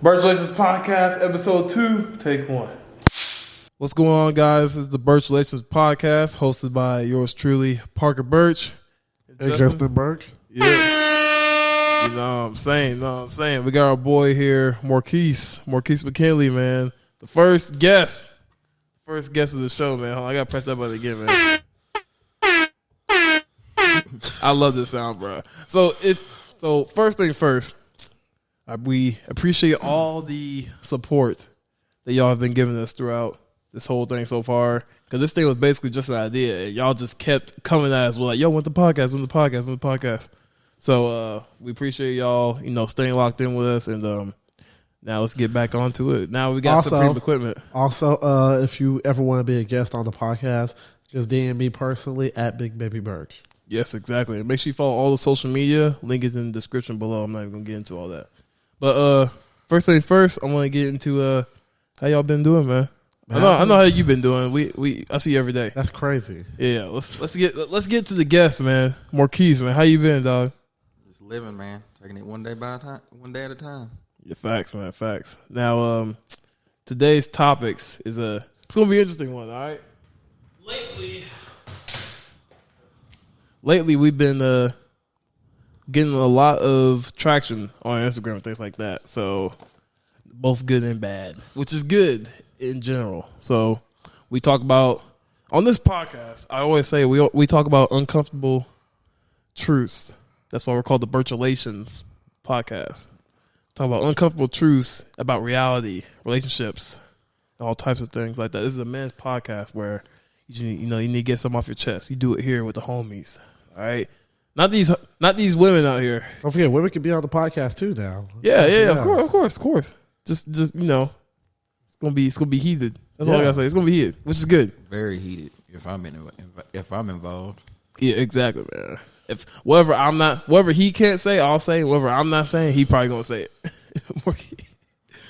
Burchalations podcast, EP002, take one. What's going on, guys? This is the Burchalations podcast, hosted by yours truly, Parker Birch. Hey, Justin Burke. Yeah. You know what I'm saying? We got our boy here, Marquis Mckinley, man. The first guest of the show, man. Hold on, I gotta press that button again, man. I love this sound, bro. So first things first. We appreciate all the support that y'all have been giving us throughout this whole thing so far. Because this thing was basically just an idea. And y'all just kept coming at us with like, yo, when the podcast. So we appreciate y'all, staying locked in with us. And now let's get back onto it. Now we got Supreme equipment. Also, if you ever want to be a guest on the podcast, just DM me personally at Big Baby Birch. Yes, exactly. And make sure you follow all the social media. Link is in the description below. I'm not even going to get into all that. But first things first, I want to get into how y'all been doing, man. I know how you been doing. I see you every day. That's crazy. Yeah, let's get to the guest, man. Marquis, man, how you been, dog? Just living, man. Taking it one day at a time. Yeah, facts, man, facts. Now, today's topics is it's gonna be an interesting one. All right. Lately, we've been getting a lot of traction on Instagram and things like that. So both good and bad, which is good in general. So we talk about, on this podcast, I always say we talk about uncomfortable truths. That's why we're called the Burchalations podcast. Talk about uncomfortable truths about reality, relationships, all types of things like that. This is a men's podcast where you need to get something off your chest. You do it here with the homies. All right. Not these women out here. Don't forget, women can be on the podcast too now. Yeah, of course. Just it's gonna be heated. That's all I gotta say. It's gonna be heated, which is good. Very heated. If I'm involved. Yeah, exactly, man. If whatever he can't say, I'll say. Whatever I'm not saying, he probably gonna say it.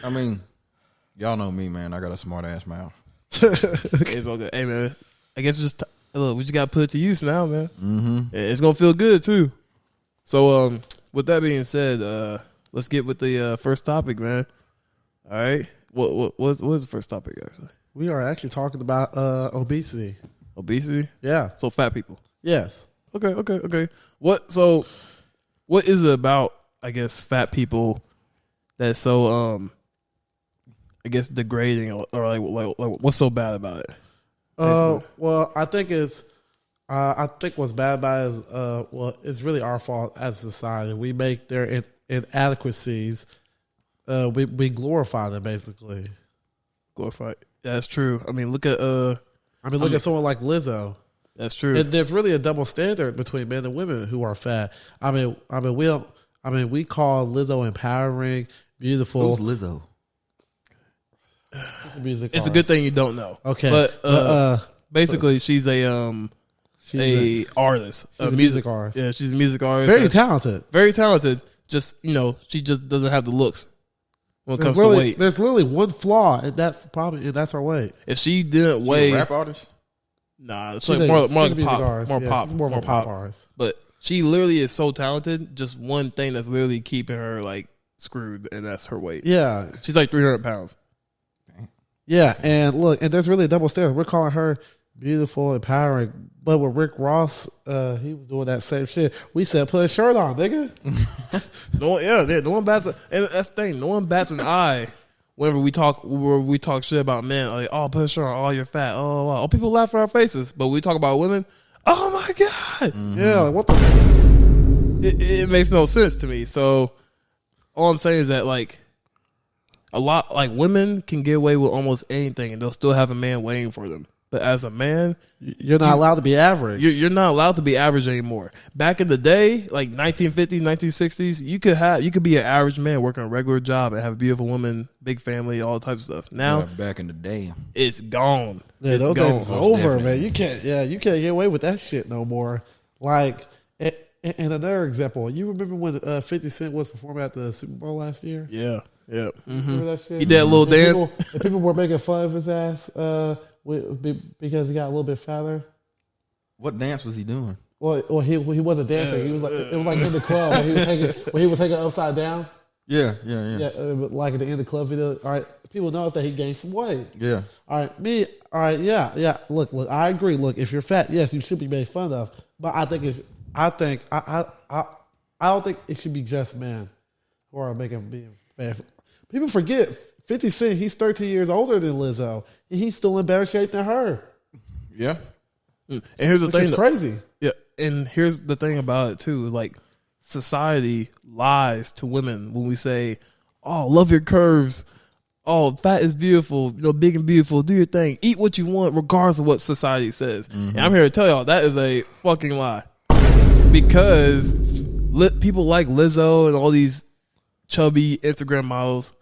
I mean, y'all know me, man. I got a smart ass mouth. It's all good. Hey, man. I guess we just gotta put it to use now, man. Mm-hmm. It's gonna feel good too. So, with that being said, let's get with the first topic, man. All right, what's the first topic actually? We are actually talking about obesity. Obesity? Yeah. So fat people. Yes. Okay. What is it about, I guess, fat people that's so I guess degrading or like what's so bad about it? Well, I think what's bad about it is, it's really our fault as a society. We make their inadequacies, we glorify them basically. Glorify. Yeah, that's true. I mean, look at someone like Lizzo. That's true. And there's really a double standard between men and women who are fat. We call Lizzo empowering, beautiful. Who's Lizzo? It's a good thing you don't know. Okay, but basically, she's a artist, she's a music artist. Yeah, she's a music artist. Very talented. Just she just doesn't have the looks when it comes to weight. There's literally one flaw, and that's her weight. If she didn't weigh, a rap artist. Nah, it's like more like pop, more pop artist. But she literally is so talented. Just one thing that's literally keeping her like screwed, and that's her weight. Yeah, she's like 300 pounds. Yeah, and look, and there's really a double standard. We're calling her beautiful, empowering, but with Rick Ross, he was doing that same shit. We said, put a shirt on, nigga. No one bats, and that's the thing. No one bats an eye whenever we talk shit about men. Like, oh, put a shirt on, oh, you're fat, oh, wow. Oh, people laugh in our faces, but we talk about women. Oh my god, yeah, like, what the? It makes no sense to me. So all I'm saying is that like. A lot, like women can get away with almost anything and they'll still have a man waiting for them. But as a man, you're not allowed to be average. You're not allowed to be average anymore. Back in the day, like 1950s, 1960s, you could be an average man working a regular job and have a beautiful woman, big family, all types of stuff. Now, back in the day, it's gone. Yeah, those days is over, man. You can't get away with that shit no more. Like, and another example, you remember when 50 Cent was performing at the Super Bowl last year? Yeah. Yeah, remember that shit? He did a little dance. People were making fun of his ass because he got a little bit fatter. What dance was he doing? Well, he wasn't dancing. He was like, it was like in the club when he was taking upside down. Yeah. But like at the end of the club video, all right, people notice that he gained some weight. Yeah. All right, yeah. Look, I agree. Look, if you're fat, yes, you should be made fun of. But I don't think it should be just men who are making being fat. People forget 50 Cent. He's 13 years older than Lizzo, and he's still in better shape than her. Yeah. And here's the Which thing, is crazy. Yeah, and here's the thing about it too. Like, society lies to women when we say, "Oh, love your curves. Oh, fat is beautiful. You know, big and beautiful. Do your thing. Eat what you want, regardless of what society says." And I'm here to tell y'all that is a fucking lie, because people like Lizzo and all these chubby Instagram models,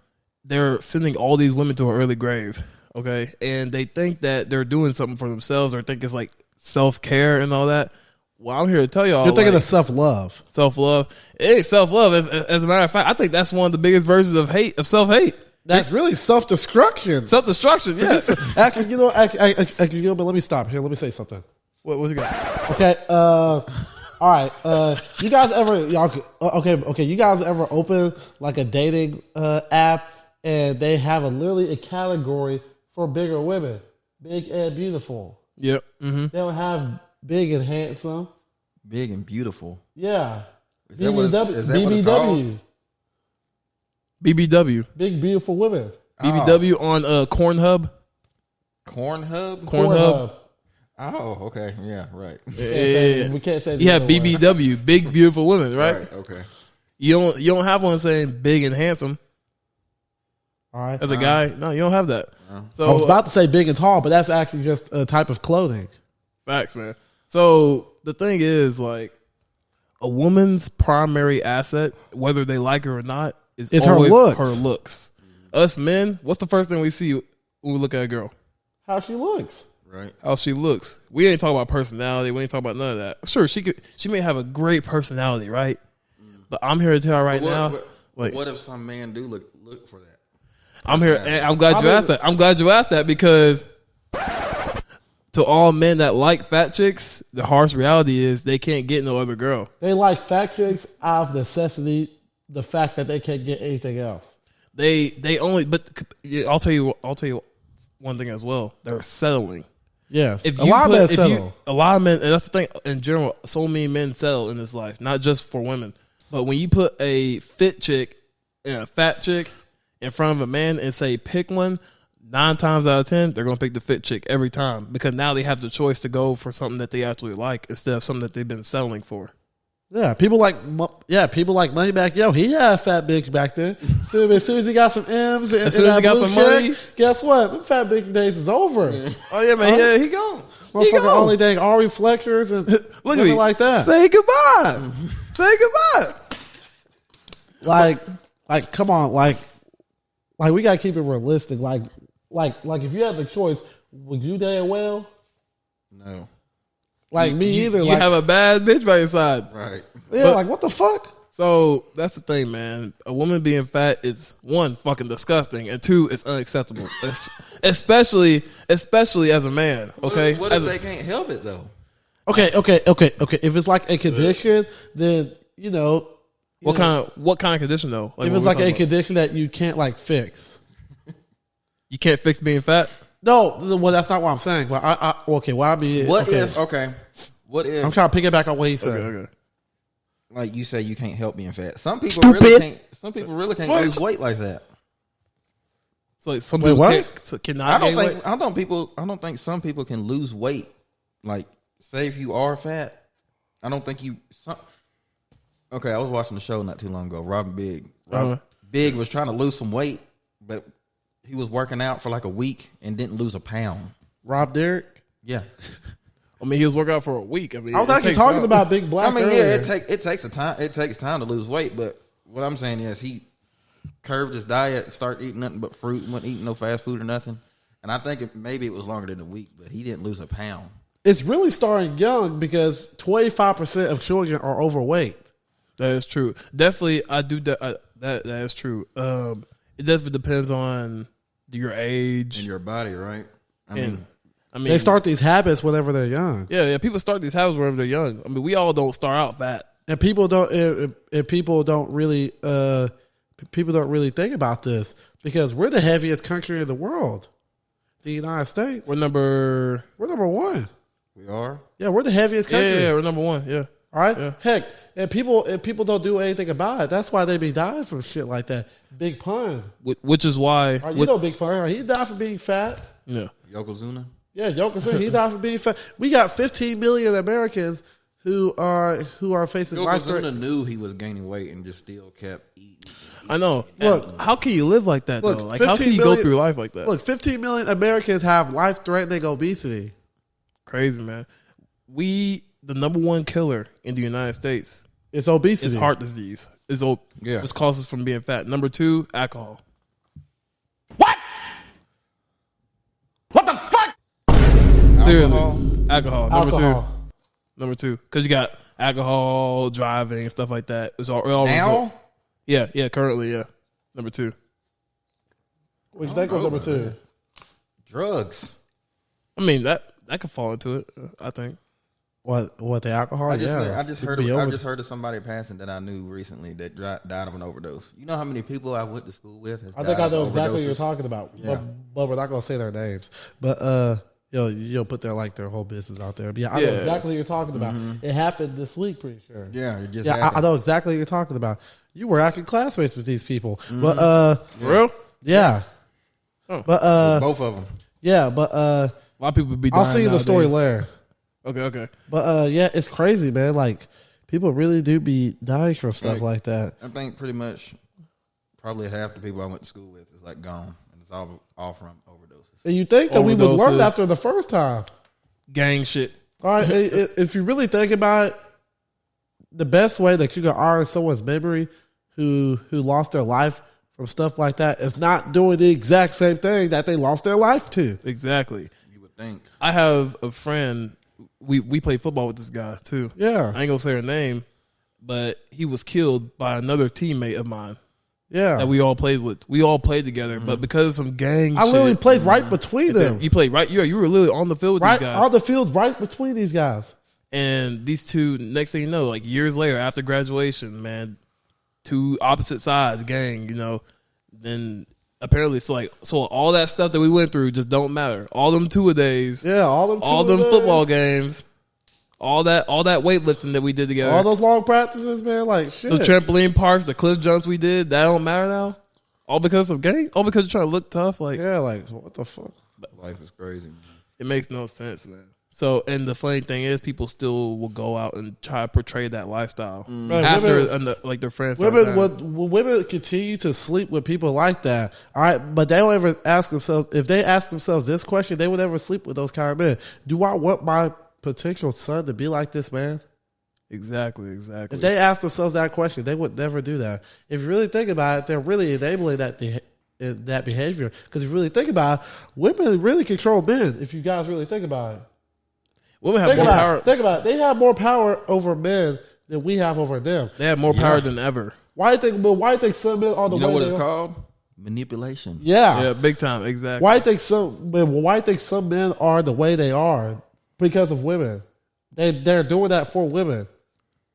they're sending all these women to an early grave. Okay, and they think that they're doing something for themselves, or think it's like self-care and all that. Well, I'm here to tell y'all, You're thinking like, of self-love. Self-love. It ain't self-love. As a matter of fact, I think that's one of the biggest versions of hate, of self-hate. That's really self-destruction. Self-destruction, yes. Actually, but let me stop here. Let me say something. What you got? Okay, all right. You guys ever you guys ever open like a dating app and they have literally a category for bigger women, big and beautiful. Yep. Mm-hmm. They don't have big and handsome. Big and beautiful. Yeah. Is that what it's called? BBW. Big beautiful women. BBW on Cornhub. Cornhub. Oh, okay. Yeah, right. Yeah. We can't say Yeah, BBW, big beautiful women, right? Okay. You don't have one saying big and handsome. All right. As a guy, no, you don't have that. So I was about to say big and tall, but that's actually just a type of clothing. Facts, man. So the thing is, like, a woman's primary asset, whether they like her or not, is always her looks. Us men, what's the first thing we see when we look at a girl? How she looks. Right. How she looks. We ain't talking about personality. We ain't talking about none of that. Sure, she may have a great personality, right? But I'm here to tell her now. What if some man do look for that? I'm here, and I'm glad you asked that. I'm glad you asked that, because to all men that like fat chicks, the harsh reality is they can't get no other girl. They like fat chicks out of necessity, the fact that they can't get anything else. They only, but I'll tell you one thing as well. They're settling. Yes, If a lot of men settle. A lot of men, and that's the thing in general. So many men settle in this life, not just for women. But when you put a fit chick and a fat chick in front of a man and say pick one, 9 times out of 10 they're gonna pick the fit chick every time, because now they have the choice to go for something that they actually like instead of something that they've been settling for. Yeah, people like Moneyback. Yo, he had a fat bitch back then. As soon as he got some M's and as soon as he got some money, guess what? The fat bitch days is over. Yeah. Oh yeah, man. Yeah, he gone. Motherfucker only dang Ari Flexors and look at me like that. Say goodbye. Say goodbye. Like, come on, like we gotta keep it realistic. Like if you had the choice, would you date well? No. Like me either. You have a bad bitch by your side, right? Yeah, but, like what the fuck? So that's the thing, man. A woman being fat is, 1, fucking disgusting, and 2, it's unacceptable. especially as a man. Okay, What if they can't help it though? Okay. If it's like a condition, then you know. What kind of condition though? If it's like a condition that you can't like fix, you can't fix being fat. No, well that's not what I'm saying. But what I mean, what if I'm trying to pick it back on what he said. Okay. Like you say, you can't help being fat. Some people Stupid. really can't lose weight like that. So like some people cannot gain weight. I don't think some people can lose weight. Like, say if you are fat, I don't think you. Okay, I was watching the show not too long ago. Robin Big. Big was trying to lose some weight, but he was working out for like a week and didn't lose a pound. Rob Derrick? Yeah. I mean, he was working out for a week. I mean, I was actually talking about Big Black. I mean, earlier. yeah, it takes time to lose weight, but what I'm saying is he curved his diet, started eating nothing but fruit, wasn't eating no fast food or nothing. And I think maybe it was longer than a week, but he didn't lose a pound. It's really starting young because 25% of children are overweight. That is true. Definitely, I do that. That is true. It definitely depends on your age and your body, right? I mean, they start these habits whenever they're young. Yeah. People start these habits whenever they're young. I mean, we all don't start out fat, and people don't. And people don't really people don't really think about this because we're the heaviest country in the world. The United States. We're number 1. We are. Yeah, we're the heaviest country. Yeah, we're number 1. Yeah. All right. Yeah. Heck, and people don't do anything about it. That's why they be dying from shit like that. Big Pun. Which is why. You know Big Pun. Right? He died for being fat. Yeah. Yokozuna. Yeah, Yokozuna. He died for being fat. We got 15 million Americans who are facing life threat. Yokozuna knew he was gaining weight and just still kept eating. I know. Look, how can you live like that though? Like, how can you 15 go million through life like that? Look, 15 million Americans have life-threatening obesity. Crazy, man. The number 1 killer in the United States It's obesity. is heart disease. Which causes from being fat. Number 2, alcohol. What? What the fuck? Seriously, alcohol. Alcohol. Number 2, because you got alcohol, driving, and stuff like that. It's all Now? Yeah, currently, yeah. Number 2. Which that goes number 2. Drugs. I mean that could fall into it. I think. What the alcohol? I just It'd be over. heard of somebody passing that I knew recently that died of an overdose. You know how many people I went to school with? I think I know of exactly what you're overdoses? talking about. Yeah. But we're not gonna say their names. But you'll put their whole business out there. But yeah, I know exactly what you're talking about. It happened this week, pretty sure. Yeah, it just Yeah, happened. I know exactly what you're talking about. You were acting classmates with these people. But For real? yeah. Oh. But Both of them. yeah, but A lot of people be dying I'll see you the story nowadays. later. Okay. But yeah, it's crazy, man. Like people really do be dying from stuff Right. like that. I think pretty much probably half the people I went to school with is like gone, and it's all from overdoses. And you think that we would learn Overdoses. after the first time. Gang shit. All right, if you really think about it, the best way that you can honor someone's memory who lost their life from stuff like that is not doing the exact same thing that they lost their life to. Exactly. You would think. I have a friend. We play football with this guy too. Yeah, I ain't gonna say her name, but he was killed by another teammate of mine yeah. that we all played with. We all played together, but because of some gang I shit, literally played right between them. you played right. You were literally on the field with Right these guys. on the field, right between these guys. And these two, next thing you know, like years later after graduation, man, two opposite sides, gang, then apparently it's like, so all that stuff that we went through just don't matter. All them two-a-days, Yeah, all them them football games, all that weightlifting that we did together, all those long practices, man. Like shit. the trampoline parks, the cliff jumps we did, that don't matter now? All because of gang? All because you're trying to look tough? Like, Yeah, like what the fuck? Life is crazy, man. it makes no sense, man. So, and the funny thing is, people still will go out and try to portray that lifestyle Right, after, women- like their friends. start Women dying. women continue to sleep with people like that. All right, but they don't ever ask themselves, if they ask themselves this question, they would never sleep with those kind of men. Do I want my potential son to be like this man? Exactly. If they ask themselves that question, they would never do that. If you really think about it, they're really enabling that behavior. Because if you really think about it, women really control men. If you guys really think about it. Women have Think more about power. it. Think about it. They have more power over men than we have over them. They have more power than ever. Why do you think some men are the You know way what they it's are? called? Manipulation. Yeah. Yeah, big time. Exactly. Why do you think some men are the way they are? Because of women. They're doing that for women.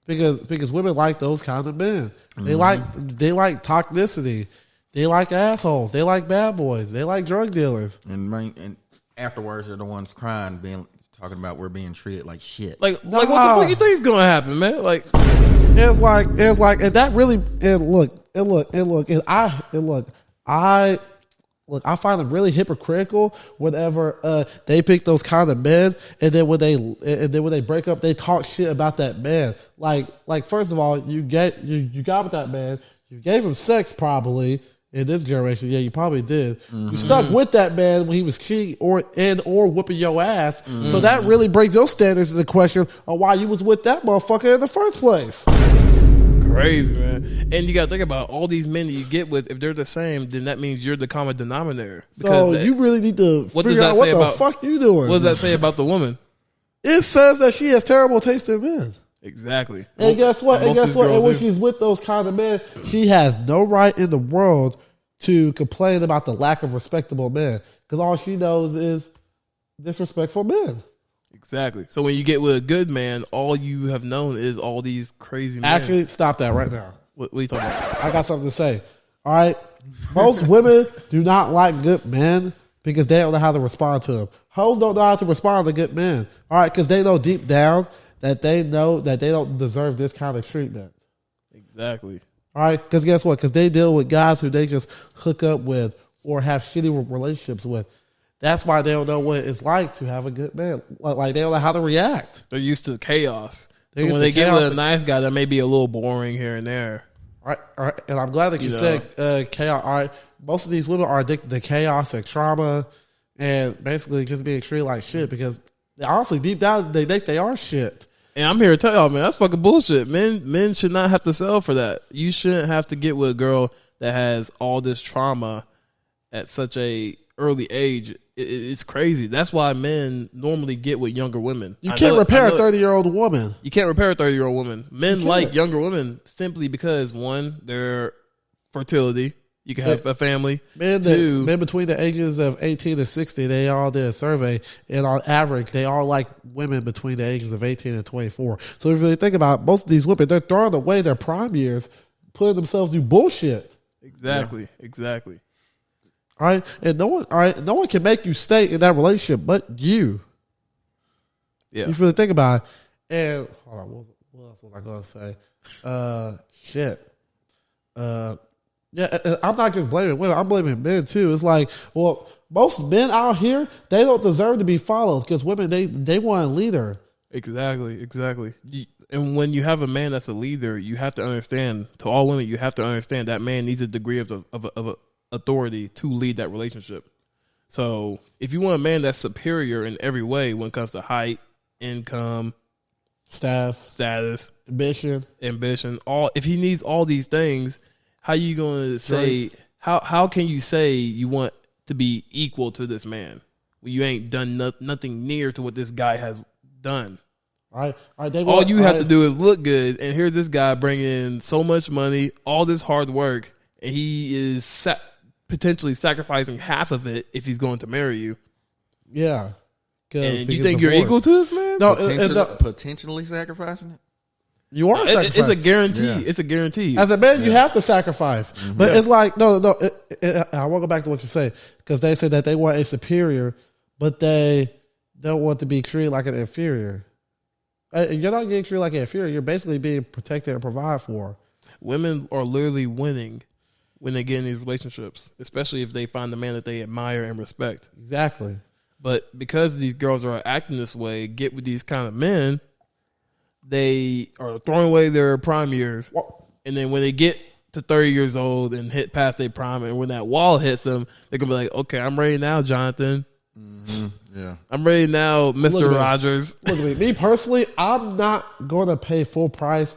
Because women like those kind of men. They like toxicity. They like assholes. They like bad boys. They like drug dealers. And afterwards, they're the ones crying, talking about we're being treated like shit. Like what the fuck you think is gonna happen, man? Like, It's like, and that really, I find it really hypocritical whenever they pick those kind of men, and then when they break up, they talk shit about that man. Like first of all, you got with that man, you gave him sex probably. In this generation, yeah, you probably did. You stuck with that man when he was cheating or whooping your ass. So that really brings your standards into question on why you was with that motherfucker in the first place. crazy, man. And you gotta think about all these men that you get with. If they're the same, then that means you're the common denominator. So you really need to What does figure that out what say the about- fuck you doing. what does that say about the woman? It says that she has terrible taste in men. Exactly. And guess what? Most of these And girls when do. she's with those kind of men, she has no right in the world to complain about the lack of respectable men. Because all she knows is disrespectful men. Exactly. So when you get with a good man, all you have known is all these crazy men. Actually, stop that right now. What are you talking about? I got something to say. All right, most women do not like good men because they don't know how to respond to them. Hoes don't know how to respond to good men. All right, because they know deep down that they know that they don't deserve this kind of treatment. Exactly. All right, because guess what? Because they deal with guys who they just hook up with or have shitty relationships with. That's why they don't know what it's like to have a good man. Like they don't know how to react. They're used to chaos. They're So used when to they get chaos. with a nice guy, that may be a little boring here and there. All right, and I'm glad that you said chaos. All right, most of these women are addicted to chaos and trauma, and basically just being treated like shit because honestly, deep down, they think they are shit. And I'm here to tell y'all, man, that's fucking bullshit. Men should not have to sell for that. You shouldn't have to get with a girl that has all this trauma at such a early age. It's crazy. That's why men normally get with younger women. You can't repair a 30-year-old woman. You can't repair a 30-year-old woman. Men like younger women simply because, one, their fertility. You can have a family. Men between the ages of 18 and 60, they all did a survey, and on average, they all like women between the ages of 18 and 24. So if you really think about it, most of these women, they're throwing away their prime years, putting themselves through bullshit. Exactly. All right, and no one can make you stay in that relationship but you. Yeah. You really think about it. And hold on, what else was I gonna say? Shit. Yeah, I'm not just blaming women. I'm blaming men too. It's like, well, most men out here, they don't deserve to be followed because women, they want a leader. Exactly. And when you have a man that's a leader, you have to understand. To all women, you have to understand that man needs a degree of authority to lead that relationship. So if you want a man that's superior in every way when it comes to height, income, status, ambition, if he needs all these things, how you going to say how can you say you want to be equal to this man when you ain't done nothing near to what this guy has done? All you have to do is look good, and here's this guy bringing in so much money, all this hard work, and he is potentially sacrificing half of it if he's going to marry you. Yeah. And you think you're equal to this man? No, potentially sacrificing it. You are sacrificing. It's a guarantee. Yeah. It's a guarantee. As a man, you have to sacrifice. Mm-hmm. But it's like, no. I want to go back to what you say, because they say that they want a superior, but they don't want to be treated like an inferior. You're not getting treated like an inferior. You're basically being protected and provided for. Women are literally winning when they get in these relationships, especially if they find the man that they admire and respect. Exactly. But because these girls are acting this way, get with these kind of men, they are throwing away their prime years. And then when they get to 30 years old and hit past their prime, and when that wall hits them, they're going to be like, okay, I'm ready now, Jonathan. Mm-hmm. Yeah, I'm ready now, Mr. Rogers. Look at me. Me personally, I'm not going to pay full price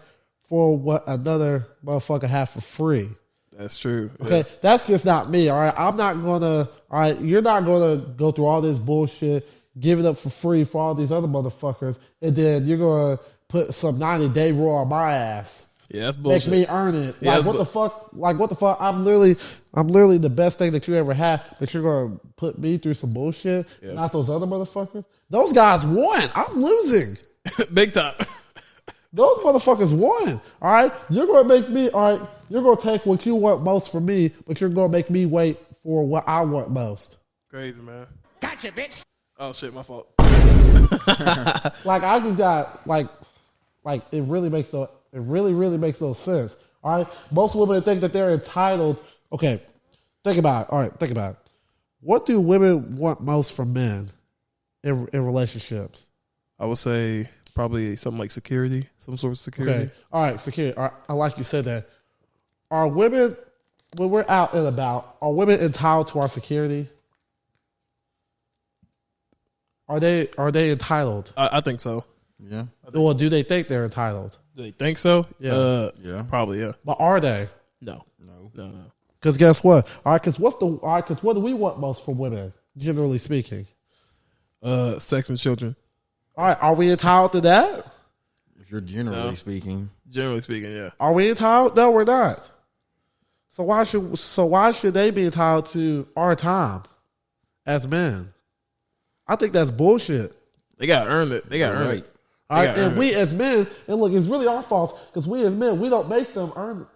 for what another motherfucker have for free. That's true. Okay, that's just not me. All right, I'm not gonna. All right, you're not gonna go through all this bullshit, give it up for free for all these other motherfuckers, and then you're gonna put some 90-day rule on my ass. Yeah, that's bullshit. Make me earn it. Like what the fuck? Like what the fuck? I'm literally the best thing that you ever had, but you're gonna put me through some bullshit. Yes. Not those other motherfuckers. Those guys won. I'm losing. Big time. Those motherfuckers won. All right, you're gonna make me. All right, you're gonna take what you want most from me, but you're gonna make me wait for what I want most. Crazy, man. Gotcha, bitch. Oh shit, my fault. Like I just got like it really makes no. It really makes no sense. All right, most women think that they're entitled. Okay, think about it. All right, think about it. What do women want most from men in relationships? I would say probably something like security, some sort of security. Okay. All right, security. All right, I like you said that. Are women, when we're out and about, are women entitled to our security? Are they entitled? I think so. Yeah. Well, do they think they're entitled? Do they think so? Yeah. Yeah. Probably, yeah. But are they? No. Because guess what? All right, because what do we want most from women, generally speaking? Sex and children. All right, are we entitled to that? If you're generally speaking. Generally speaking, yeah. Are we entitled? No, we're not. So why should they be entitled to our time as men? I think that's bullshit. They gotta earn it. They gotta earn it. All right, and we as men, and look, it's really our fault because we as men, we don't make them earn.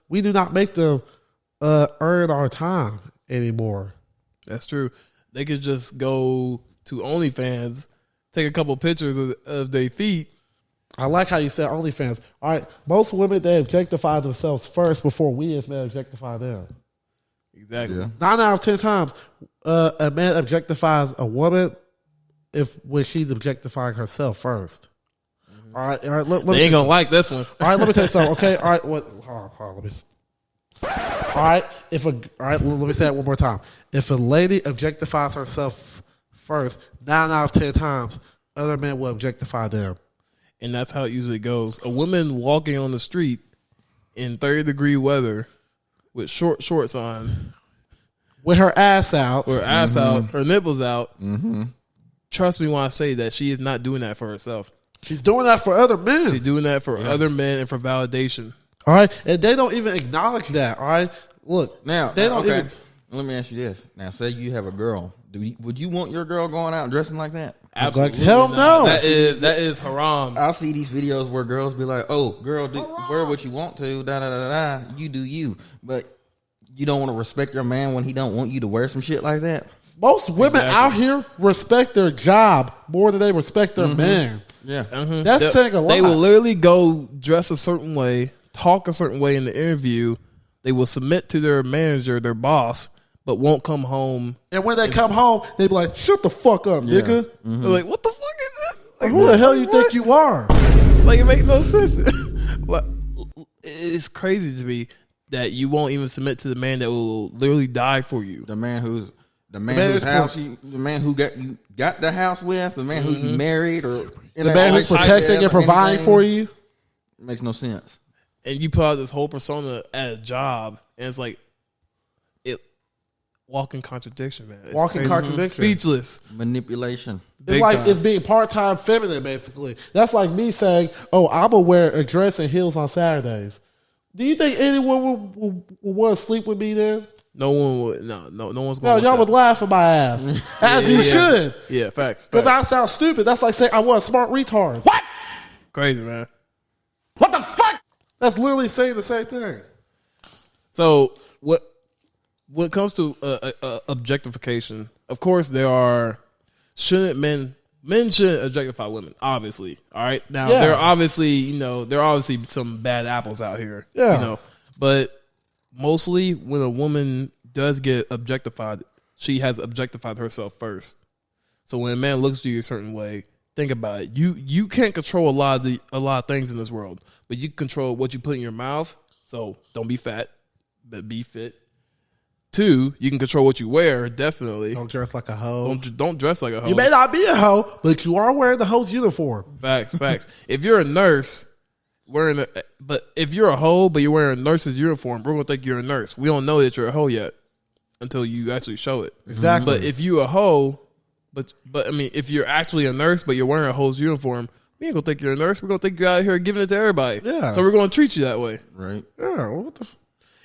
We do not make them earn our time anymore. That's true. They could just go to OnlyFans, take a couple pictures of their feet. I like how you said OnlyFans. All right, most women, they objectify themselves first before we as men objectify them. Exactly. Yeah. 9 out of 10 times, a man objectifies a woman when she's objectifying herself first. All right, let They me ain't gonna like this one. all right, let me tell you something. Okay, all right, hold on, let me. All right, let me say it one more time. If a lady objectifies herself first, 9 out of 10 times, other men will objectify them. And that's how it usually goes. A woman walking on the street in 30-degree weather with short shorts on, With her ass out. her ass out, her nipples out. Trust me when I say that she is not doing that for herself. She's doing that for other men. She's doing that for other men and for validation. All right, and they don't even acknowledge that. All right, look, Now, they don't okay. even. Let me ask you this. Now, say you have a girl. Would you want your girl going out and dressing like that? Absolutely hell not. no. That is haram. I'll see these videos where girls be like, "Oh, girl, wear what you want to, da da da da. You do you, but you don't want to respect your man when he don't want you to wear some shit like that." Most women out here respect their job more than they respect their man. Yeah, That's saying a lot. They will literally go dress a certain way, talk a certain way in the interview. They will submit to their manager, their boss, but won't come home. And when they come home, they be like, "Shut the fuck up, nigga. They're like, what the fuck is this? Like, Who the hell you think you are?" Like, it makes no sense. Like, it's crazy to me that you won't even submit to the man that will literally die for you. the man whose is house the man who got the house with, the man who you married, or The man who's protecting and providing for you. makes no sense. And you put out this whole persona at a job, and it's like, walking contradiction, man. It's Walking crazy. contradiction. Speechless. Manipulation. It's Big like time. it's being part-time feminine, basically. That's like me saying, "Oh, I'm gonna wear a dress and heels on Saturdays." Do you think anyone would want to sleep with me then? No one would. No one's No, going. y'all would laugh at my ass, as you should. Yeah, facts. Because I sound stupid. That's like saying I want a smart retard. What? Crazy, man. What the fuck? That's literally saying the same thing. So when it comes to objectification, of course shouldn't men shouldn't objectify women, obviously. All right. Now Yeah. there are obviously some bad apples out here. Yeah. But mostly when a woman does get objectified, she has objectified herself first. So when a man looks at you a certain way, think about it. You can't control a lot of things in this world, but you can control what you put in your mouth. So don't be fat, but be fit. 2, you can control what you wear. Definitely Don't dress like a hoe. don't dress like a hoe. You may not be a hoe, but you are wearing the hoe's uniform. Facts. If you're a nurse but if you're a hoe but you're wearing a nurse's uniform, we're gonna think you're a nurse. We don't know that you're a hoe yet until you actually show it. Exactly. But if you a hoe, but I mean, if you're actually a nurse but you're wearing a hoe's uniform, we ain't gonna think you're a nurse. We're gonna think you're out here giving it to everybody. Yeah. So we're gonna treat you that way. Right. Yeah, what the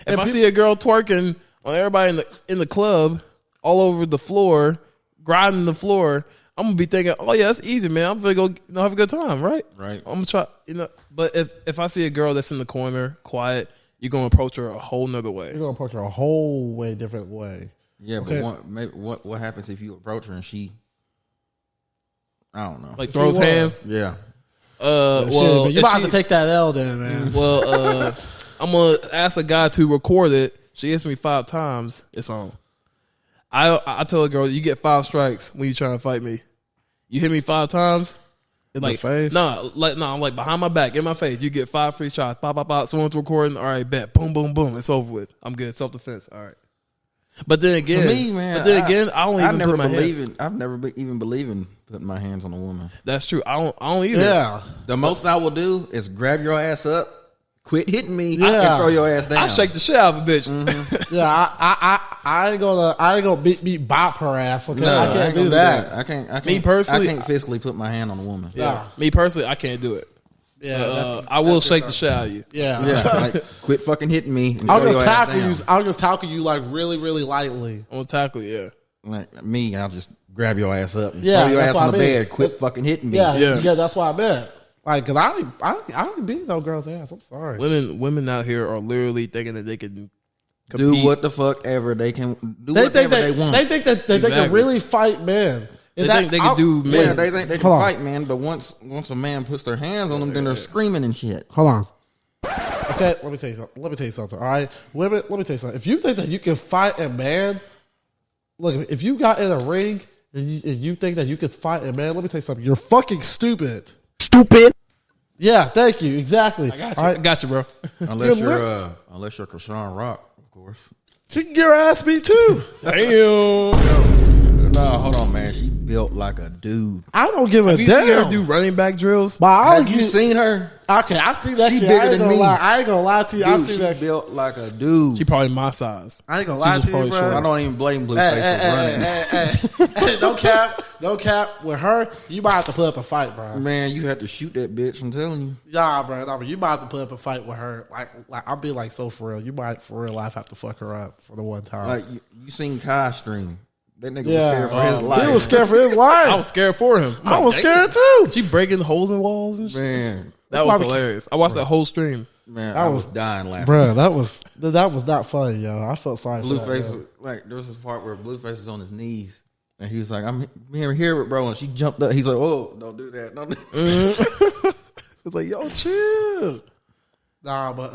If I see a girl twerking on everybody in the club, all over the floor, grinding the floor, I'm gonna be thinking, "Oh yeah, that's easy, man. I'm gonna go have a good time, right? Right. I'm gonna try, But if I see a girl that's in the corner, quiet, you're gonna approach her a whole nother way. You're going to approach her a whole way different way. Yeah, Okay. but what happens if you approach her and she, I don't know. Like throws was. hands. Yeah. Well, Shit, you if about she- to take that L then, man. Well, I'm gonna ask a guy to record it. She hits me 5 times. It's on. I tell a girl, you get 5 strikes when you trying to fight me. You hit me 5 times. In Like, the face? I'm like behind my back, in my face. You get 5 free shots. Pop, pop, pop. Someone's recording. All right, bet. Boom, boom, boom. It's over with. I'm good. Self defense. All right. But then again, To me, man, I don't even put my hand. I've never even believe in putting my hands on a woman. That's true. I don't either. Yeah. The most I will do is grab your ass up, quit hitting me, Yeah. and throw your ass down. I shake the shit out of a bitch. Yeah, I ain't gonna beat bop her ass. Okay, No, I ain't can't gonna do that. I can't. Me personally, I can't physically put my hand on a woman. Yeah. Me personally, I can't do it. Yeah, I will shake the shit out of you. yeah. Yeah, like quit fucking hitting me. And I'll throw just your ass tackle down. you. I'll just tackle you like really, really lightly. I'm gonna tackle you. Yeah. Like me, I'll just grab your ass up and Yeah, throw your that's ass what on I the mean. bed. Quit fucking hitting me. Yeah, Yeah. yeah. That's what I meant. Like, cause I don't beat no girl's ass. I'm sorry. Women out here are literally thinking that they can compete. do what the fuck ever they can do. They Whatever think they want. they think that they can Exactly. really fight men. They think they can do men. Yeah, they think they can Hold on. fight, man. But once a man puts their hands on them, then they're screaming and shit. Hold on. Okay, let me tell you something. All right, let me tell you something. If you think that you can fight a man, look, if you got in a ring and you think that you could fight a man, let me tell you something. You're fucking stupid. Stupid. Yeah, thank you. Exactly. I got you. All right? I got you, bro. Unless You're you're Krishan Rock, of course. She can get her ass beat too. Damn. No, hold on, man. She built like a dude. I don't give a Have you seen her damn. do running back drills? But I don't Have you give- seen her? Okay, I see that She shit. bigger I ain't than gonna me. lie. I ain't gonna lie to you. I Dude, see she that shit. built like a dude. She probably my size. I ain't gonna She's lie just to you, probably bro. short. I don't even blame Blueface for running. Hey, no cap. With her, you might have to put up a fight, bro. Man, you had to shoot that bitch. I'm telling you. Nah, bro. Nah, but you might have to put up a fight with her. Like I'll be like so for real. You might for real life have to fuck her up for the one time. Like you seen Kai stream. That nigga Yeah. was scared for his life. He was scared for his life. I was scared for him. I was Damn. scared too. She breaking holes in walls and shit. Man, That was why we- hilarious. I watched that whole stream. man, That I was- was dying laughing. Bro, that was not funny, yo. I felt sorry for Blueface, that. was, like there was this part where Blueface was on his knees, and he was like, "I'm here, bro." And she jumped up. He's like, "Oh, don't do that, don't." Do that. It's like, yo, chill. Nah, but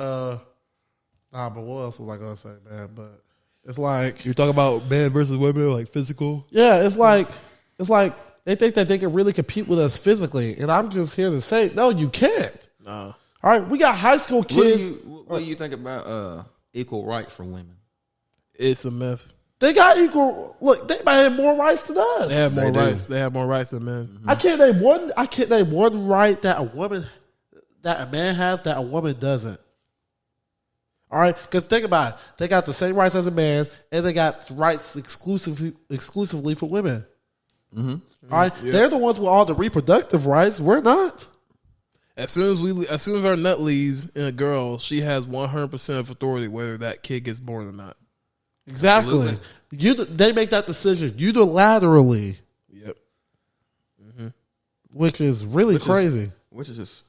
what else was I gonna say, man? But it's like, You're talking about men versus women, like physical. yeah, it's like they think that they can really compete with us physically, and I'm just here to say, no, you can't. Nah. All right, we got high school kids. What do you think about equal rights for women? It's a myth. They got equal. Look, they might have more rights than us. They have more They do. rights. They have more rights than men. I can't name one right that a man has that a woman doesn't. All right, because think about it. They got the same rights as a man, and they got rights exclusively for women. All right, they're the ones with all the reproductive rights. We're not. As soon as our nut leaves in a girl, she has 100% of authority whether that kid gets born or not. Exactly. They make that decision unilaterally, Yep. which is really crazy. Which is just,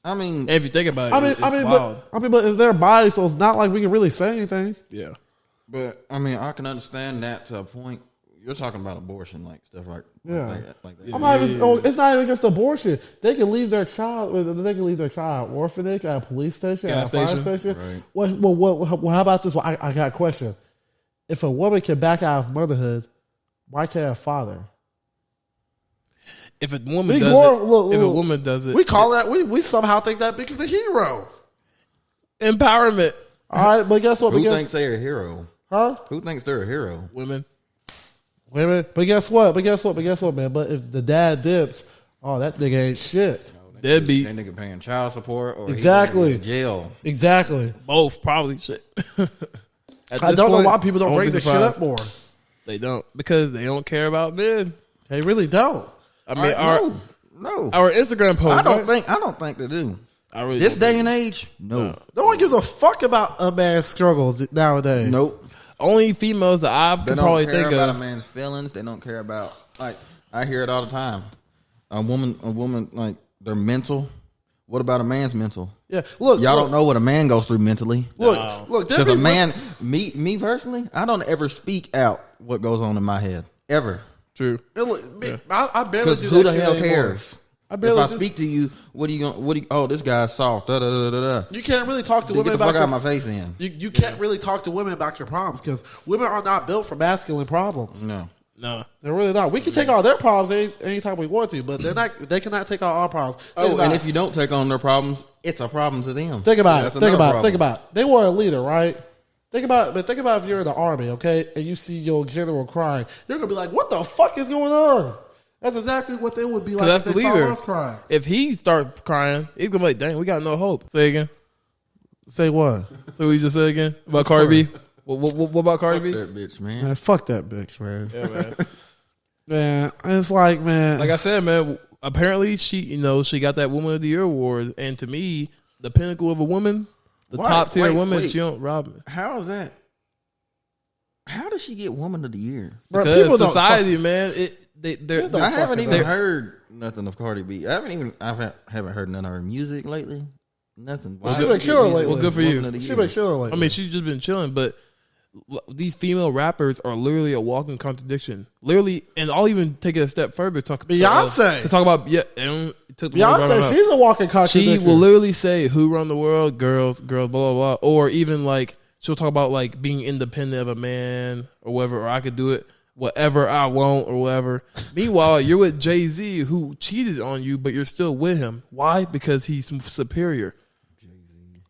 I mean, And if you think about it, it's wild. but it's their body, so it's not like we can really say anything. Yeah. but I mean, I can understand that to a point. You're talking about abortion, like stuff like that. I'm not even, it's not even just abortion. They can leave their child. They can leave their child at orphanage, at a police station, Gas at a fire station. station. Right. Well, how about this? Well, I got a question. If a woman can back out of motherhood, why can't a father? If a woman We does glor- it, look, if a look, woman does it, We call that we somehow think that bitch is a hero. empowerment. All right, but guess what? Who thinks they're a hero? Huh? Who thinks they're a hero? Women. Wait a minute. But guess what, man? But if the dad dips, oh, that nigga ain't shit. Deadbeat. That nigga paying child support or Exactly. he in jail. Exactly. Both, probably. Shit. I don't know why people don't bring this shit up more. They don't. Because they don't care about men. They really don't. I mean, No. our Instagram post. I don't think they do. I really This don't day think- and age, no. No one gives a fuck about a man's struggle nowadays. Nope. Only females that I They can don't probably care think about of. a man's feelings. They don't care about, like, I hear it all the time. A woman, like, their mental. What about a man's mental? Yeah, look, Y'all look, don't know what a man goes through mentally. Look, there Because a be- man, me personally, I don't ever speak out what goes on in my head. Ever. True. I barely Because do who that the shit hell anymore. cares? I If barely I do- speak to you, oh, this guy's soft. Da, da, da, da, da. You can't really talk to Get women the fuck about out your, of my face then. You can't really talk to women about your problems because women are not built for masculine problems. No. No. They're really not. We can take all their problems anytime we want to, but they're not. They cannot take on our problems. Think Oh, about and it. if you don't take on their problems, it's a problem to them. Think about That's it. Think another about it. problem. Think about it. They want a leader, right? Think about if you're in the army, okay, and you see your general crying, you're gonna be like, "What the fuck is going on?" That's exactly what they would be like That's if the they leader. saw us crying. If he starts crying, he's gonna be like, "Dang, we got no hope." Say again. Say what? So we just said again about Cardi B. What about Cardi B? That bitch, man. Man, fuck that bitch, man. Yeah, man. Man, it's like, man. Like I said, man. Apparently, she got that Woman of the Year award, and to me, the pinnacle of a woman, the Wait, top tier wait, woman, wait. she don't rob me. How is that? How does she get Woman of the Year? Bro, Because people don't society, man, they're don't I haven't fucking even know. heard nothing of Cardi B. I haven't heard none of her music lately. Nothing. Why She would been she chilling get lately. Well, good for you. Woman of the She Year? been sure like. I mean, she's just been chilling, but these female rappers are literally a walking contradiction. Literally, and I'll even take it a step further. Beyonce. To talk about Beyonce, she's a walking contradiction. She will literally say, "Who run the world? Girls, girls, blah blah blah." Or even like she'll talk about like being independent of a man or whatever, or I could do it whatever I want or whatever. Meanwhile, you're with Jay-Z who cheated on you, but you're still with him. Why? Because he's superior.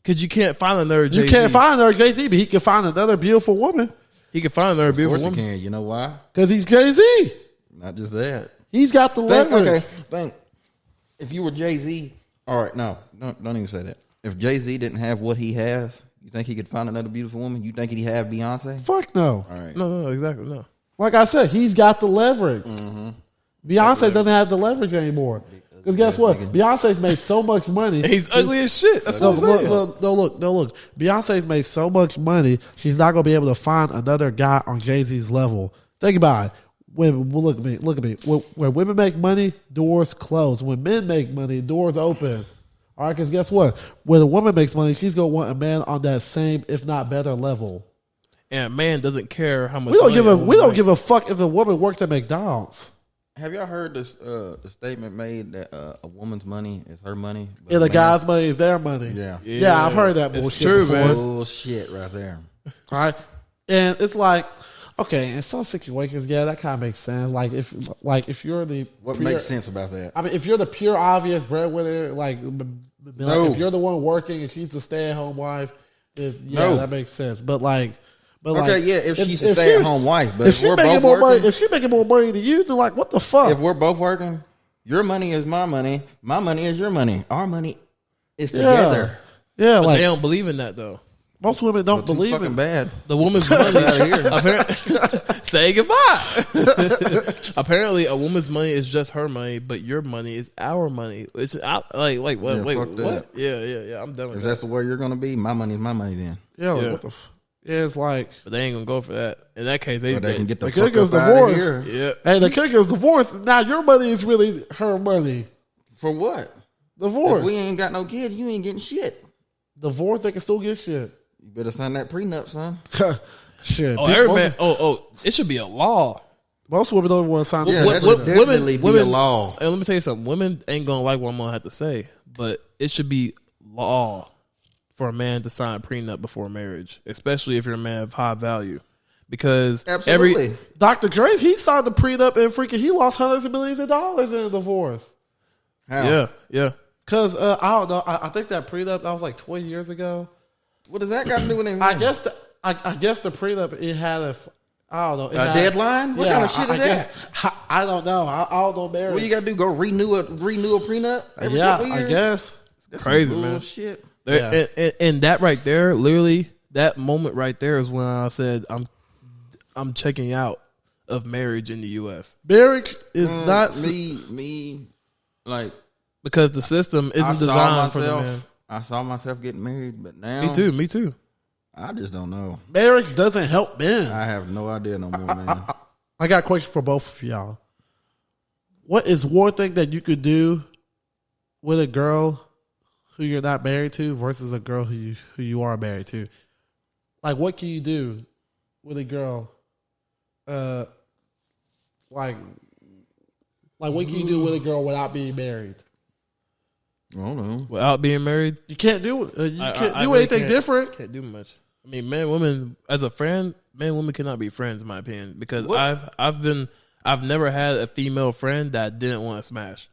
Because you can't find another Jay-Z. You can't find another Jay-Z, but he can find another beautiful woman. He can find another beautiful Of course woman. he can. You know why? Because he's Jay-Z. Not just that. He's got the leverage. Think. If you were Jay-Z, all right, no, don't even say that. If Jay-Z didn't have what he has, you think he could find another beautiful woman? You think he'd have Beyonce? Fuck no. All right. No, exactly, no. Like I said, he's got the leverage. Mm-hmm. Beyonce doesn't have the leverage anymore. Because guess what? Beyonce's made so much money. He's ugly as shit. That's what I'm saying. Look. Beyonce's made so much money, she's not going to be able to find another guy on Jay-Z's level. Think about it. Look at me. When women make money, doors close. When men make money, doors open. All right, because guess what? When a woman makes money, she's going to want a man on that same, if not better, level. And a man doesn't care how much. We don't give a fuck if a woman works at McDonald's. Have y'all heard this the statement made that a woman's money is her money, but And a guy's money is their money. Yeah, I've heard that It's bullshit true, before. man. bullshit right there. All right, and it's like, okay, in some situations, yeah, that kind of makes sense. Like if you're the What makes sense about that? I mean, if you're the pure obvious breadwinner, No. if you're the one working and she's the stay-at-home wife, that makes sense. But if she's a stay-at-home wife, but if we're both working, if she's making more money than you, then like, what the fuck? if we're both working, your money is my money is your money, our money is together. Yeah, But like they don't believe in that though. most women don't Too believe fucking in. bad. The woman's money out here. Say goodbye. Apparently, a woman's money is just her money, but your money is our money. It's what? Yeah, Wait, fuck what? that. Yeah. I'm done with If that. that's the way you're gonna be, my money is my money then. Yeah, like, Yeah. what the. Yeah, it's like But they ain't gonna go for that. In that case, Or they can get the They fuck could up get out of divorced. here. Yeah. hey, the kick is divorced. Now your money is really her money. For what? Divorce. If we ain't got no kids, you ain't getting shit. Divorce, they can still get shit. You better sign that prenup, son. Shit. Oh, People- every man. It should be a law. most women don't want to sign. Yeah, that that should definitely be a law. Hey, let me tell you something. Women ain't gonna like what I'm gonna have to say, but it should be law for a man to sign a prenup before marriage, especially if you're a man of high value, because Absolutely. Dr. Dre, he signed the prenup and he lost hundreds of millions of dollars in a divorce. How? yeah. Because I don't know. I think that prenup that was like 20 years ago. What does that got to do with anything? I guess the prenup it had I don't know. It A had, deadline? What kind of shit is that? I don't know. I don't know marriage. What you got to do? Go renew a prenup every couple years? I guess. That's Crazy, some man. bullshit. And that right there, literally, that moment right there is when I said I'm checking out of marriage in the U.S. Marriage is not me. Like because the system I isn't saw designed for the man. myself. I saw myself getting married, but now Me too. I just don't know. marriage doesn't help men. I have no idea no more, man. I got a question for both of y'all. What is one thing that you could do with a girl who you're not married to versus a girl who you are married to? Like, what can you do with a girl? Like what can you do with a girl without being married? I don't know. Without being married, You can't do it. You can't I do really anything different. Can't do much. I mean, man, women as a friend, man, women cannot be friends in my opinion because What? I've never had a female friend that didn't want to smash.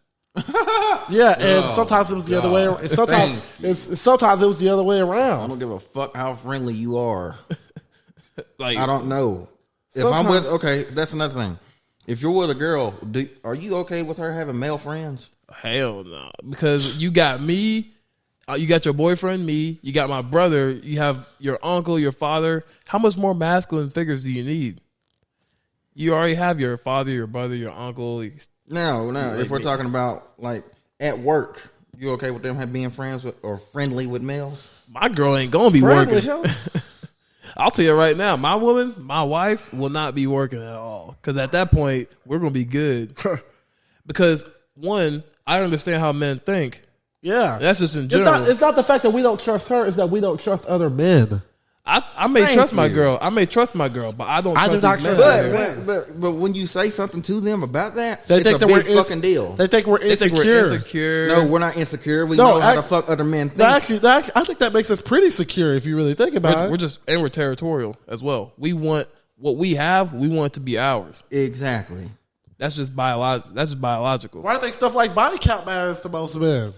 Yeah, and sometimes it was the other way. And sometimes it was the other way I around. don't give a fuck how friendly you are. Like I don't know. If Sometimes- I'm with, okay, that's another thing. If you're with a girl, are you okay with her having male friends? hell no, because you got me. You got your boyfriend, me. You got my brother. You have your uncle, your father. How much more masculine figures do you need? You already have your father, your brother, your uncle. No. If we're talking about like at work, you okay with them being friends with or friendly with males? My girl ain't gonna be Friendly, working. hell. I'll tell you right now, my woman, my wife will not be working at all. Because at that point, we're gonna be good. Because one, I understand how men think. Yeah, That's just in general. It's not the fact that we don't trust her; it's that we don't trust other men. I may trust my girl. I may trust my girl, but I don't. I do trust not these trust men. her. But when you say something to them about that, They it's think a that big we're fucking deal. They think we're They think insecure. we're insecure. No, we're not insecure. We No, know how the fuck other men think. Actually, I think that makes us pretty secure if you really think about it. We're just and we're territorial as well. We want what we have. We want it to be ours. Exactly. That's just biological. Why do you think stuff like body count matters to most men?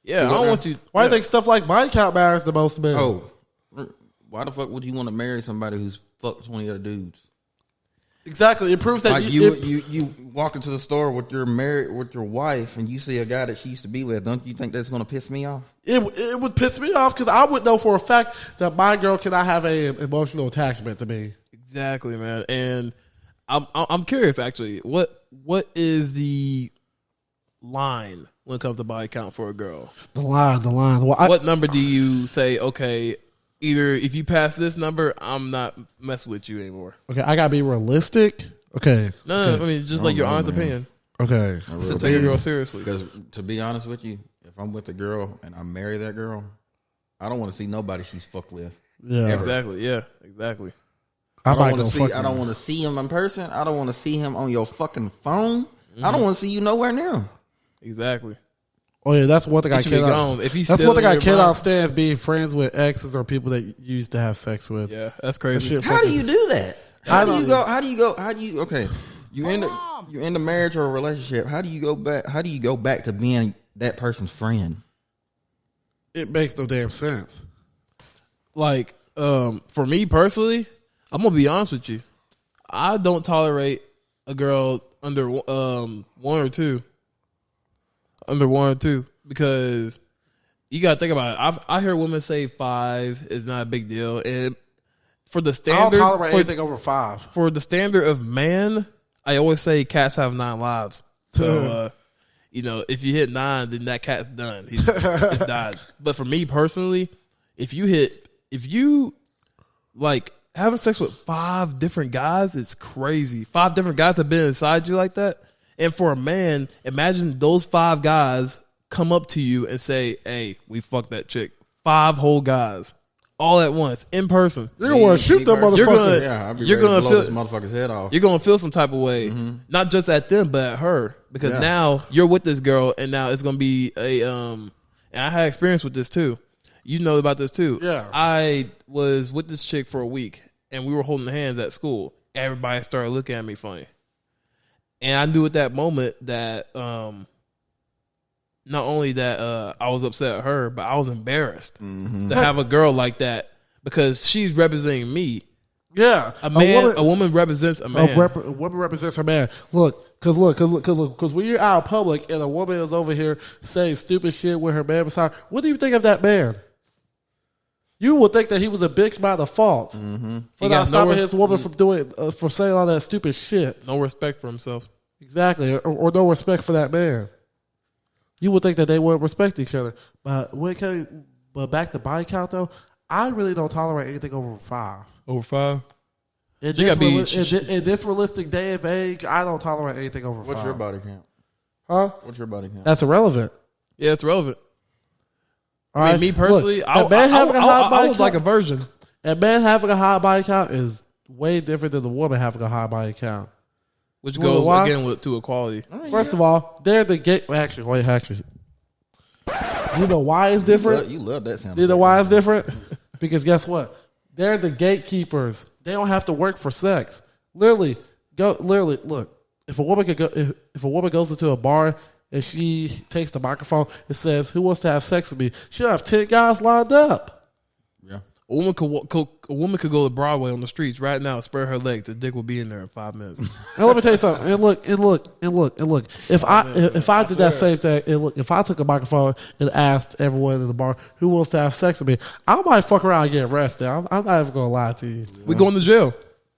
Yeah, I don't want you. Why do you think stuff like body count matters to most men? Oh, why the fuck would you want to marry somebody who's fucked 20 other dudes? Exactly. It proves that Like you walk into the store with your wife and you see a guy that she used to be with. Don't you think that's going to piss me off? It would piss me off because I would know for a fact that my girl cannot have an emotional attachment to me. Exactly, man. And I'm curious actually. What is the line when it comes to body count for a girl? The line. Well, What number do you say? Okay, either if you pass this number, I'm not messing with you anymore. okay, I gotta be realistic. Okay. No, I mean just like your honest opinion. Okay. So take your girl seriously. Because to be honest with you, if I'm with a girl and I marry that girl, I don't want to see nobody she's fucked with. Yeah. Ever. Exactly. Yeah. Exactly. I I don't want to see him in person. I don't want to see him on your fucking phone. I don't want to see you nowhere near him. Exactly. Oh yeah, that's one thing He I should be cannot. gone. If he's That's still one thing in I your cannot mind- stand is being friends with exes or people that you used to have sex with. Yeah, that's That crazy. shit How do fucking- you do that? I How do don't you go? How do you go? How do you? Okay, you're in a marriage or a relationship. How do you go back? How do you go back to being that person's friend? It makes no damn sense. Like, for me personally, I'm gonna be honest with you. I don't tolerate a girl under one or two. Under 1 or 2 because you gotta think about it. I hear women say 5 is not a big deal, and for the I don't standard tolerate anything over 5. for the standard of man, I always say cats have 9 lives. So if you hit 9, then that cat's done. He's died. But for me personally, if you like having sex with 5 different guys, it's crazy. 5 different guys have been inside you like that. And for a man, imagine those 5 guys come up to you and say, "Hey, we fucked that chick." 5 whole guys, all at once, in person. You're gonna want to shoot them You're gonna- motherfuckers. Yeah, I'd be you're ready gonna to blow feel- this motherfucker's head off. You're gonna feel some type of way, not just at them, but at her, because now you're with this girl, and now it's gonna be a And I had experience with this too. You know about this too. Yeah. I was with this chick for a week, and we were holding hands at school. Everybody started looking at me funny, and I knew at that moment that not only that I was upset at her, but I was embarrassed to have a girl like that because she's representing me. Yeah, A woman represents a man. A woman represents her man. Because when you're out in public and a woman is over here saying stupid shit with her man beside her, what do you think of that man? You would think that he was a bitch by default for He not got stopping nowhere- his woman from doing from saying all that stupid shit. No respect for himself. Exactly, or no respect for that man. You would think that they would respect each other, but but back to body count though, I really don't tolerate anything over 5. Over 5. In She this, gotta be- in this realistic day and age, I don't tolerate anything over 5. What's your body count? Huh? What's your body count? That's irrelevant. Yeah, it's relevant. All I mean, right? me personally, Look, I a man having a high body was like a count- virgin. A man having a high body count is way different than the woman having a high body count. Which You wanna goes why? again to equality. First of all, they're the gate. Actually. You know why it's different? You love that sound. You know why it's different? Because guess what? They're the gatekeepers. They don't have to work for sex. Literally, look. If a woman goes into a bar and she takes the microphone and says, "Who wants to have sex with me?" She'll have 10 guys lined up. Yeah. A woman could go to Broadway on the streets right now, spread her legs. The dick will be in there in 5 minutes. And let me tell you something. And look. If I did that same thing, and look, if I took a microphone and asked everyone in the bar who wants to have sex with me, I might fuck around and get arrested. I'm not even gonna lie to you. We going to jail.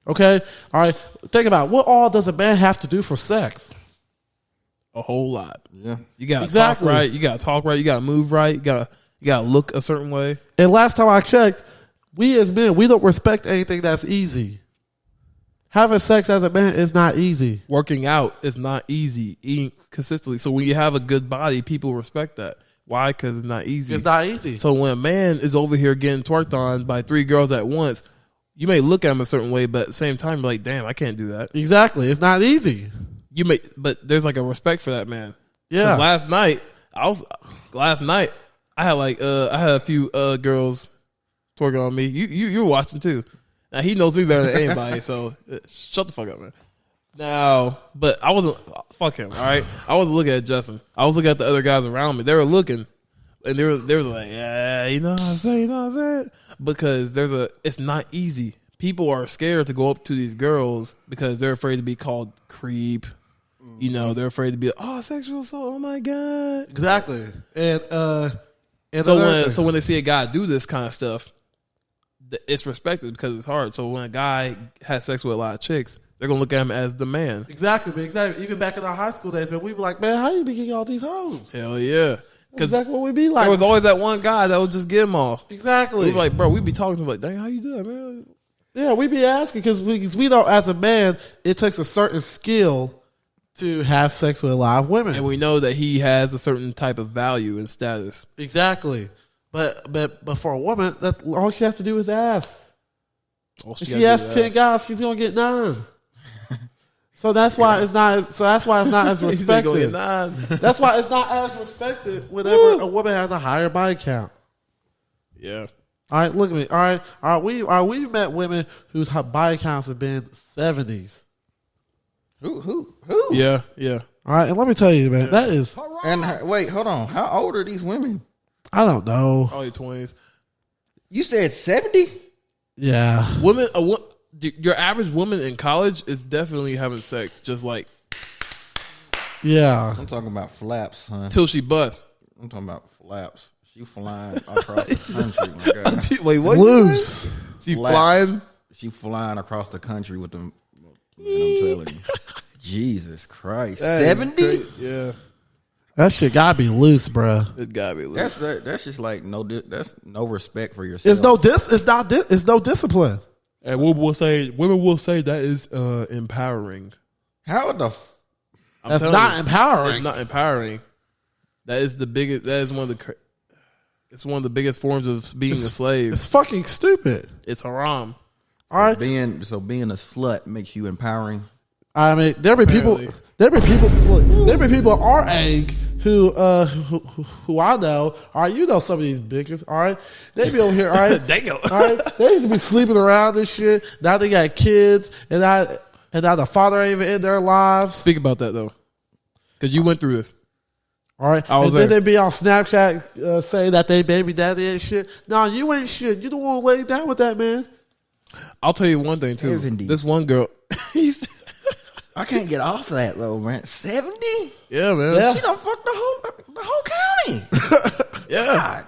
Okay, all right. Think about it. What all does a man have to do for sex? A whole lot. Yeah. You got to Exactly. talk right. You got to talk right. You got to move right. You got to look a certain way. And last time I checked, we as men, we don't respect anything that's easy. Having sex as a man is not easy. Working out is not easy. Eating consistently. So when you have a good body, people respect that. Why? Because it's not easy. It's not easy. So when a man is over here getting twerked on by 3 girls at once, you may look at him a certain way, but at the same time, you're like, damn, I can't do that. Exactly. It's not easy. But there's like a respect for that man. Yeah. 'Cause last night I had a few girls twerking on me. You were watching too. Now he knows me better than anybody, so shut the fuck up, man. Now, but I wasn't. Fuck him. All right, I wasn't looking at Justin. I was looking at the other guys around me. They were looking, and they were like, yeah, you know what I'm saying, because it's not easy. People are scared to go up to these girls because they're afraid to be called creep. You know, they're afraid to be sexual assault. Oh my god. Exactly. And so when they see a guy do this kind of stuff, it's respected because it's hard. So when a guy has sex with a lot of chicks, they're gonna look at him as the man. Exactly. Even back in our high school days, man, we were like, man, how you be getting all these hoes? Hell yeah. That's exactly what we be like. There was always that one guy that would just get them all. Exactly. We were like, bro, we'd be talking to him like, dang, how you do that, man? Yeah, we be asking because we know as a man, it takes a certain skill to have sex with a lot of women. And we know that he has a certain type of value and status. Exactly. But for a woman, that's all she has to do is ask. If she asks 10 guys, she's gonna get 9. So that's why it's not. So that's why it's not as respected. That's why it's not as respected whenever a woman has a higher body count. Yeah. All right, look at me. All right, we've met women whose body counts have been 70s. Who? Yeah. All right, and let me tell you, man, that is. And wait, hold on. How old are these women? I don't know. Probably 20s. You said 70? Yeah. Your average woman in college is definitely having sex, just like. Yeah. I'm talking about flaps, son. Till she busts. I'm talking about flaps. She flying across the country. My God. Wait, what? Loose. She Flaps. flying? She flying across the country with them. Man, I'm telling you. Jesus Christ. 70? Yeah. That shit gotta be loose, bro. It gotta be loose. That's just like that's no respect for yourself. It's no discipline. And women will say that is empowering. How the That's not empowering. It's not empowering. That is the biggest. That is it's one of the biggest forms of being a slave. It's fucking stupid. It's haram. All right. being a slut makes you empowering? I mean, there be people our age who I know. All right, you know some of these bitches. All right, they be over here. All right, Damn. all right, they used to be sleeping around and shit. Now they got kids, and now the father ain't even in their lives. Speak about that though, because you went through this. All right, I was and then there. they be on Snapchat saying that they baby daddy and shit. No, you ain't shit. You the one who laid down with that man. I'll tell you one thing too. 70. This one girl. I can't get off that though, man. 70? Yeah, man. Yeah. She done fucked the whole county. Yeah. God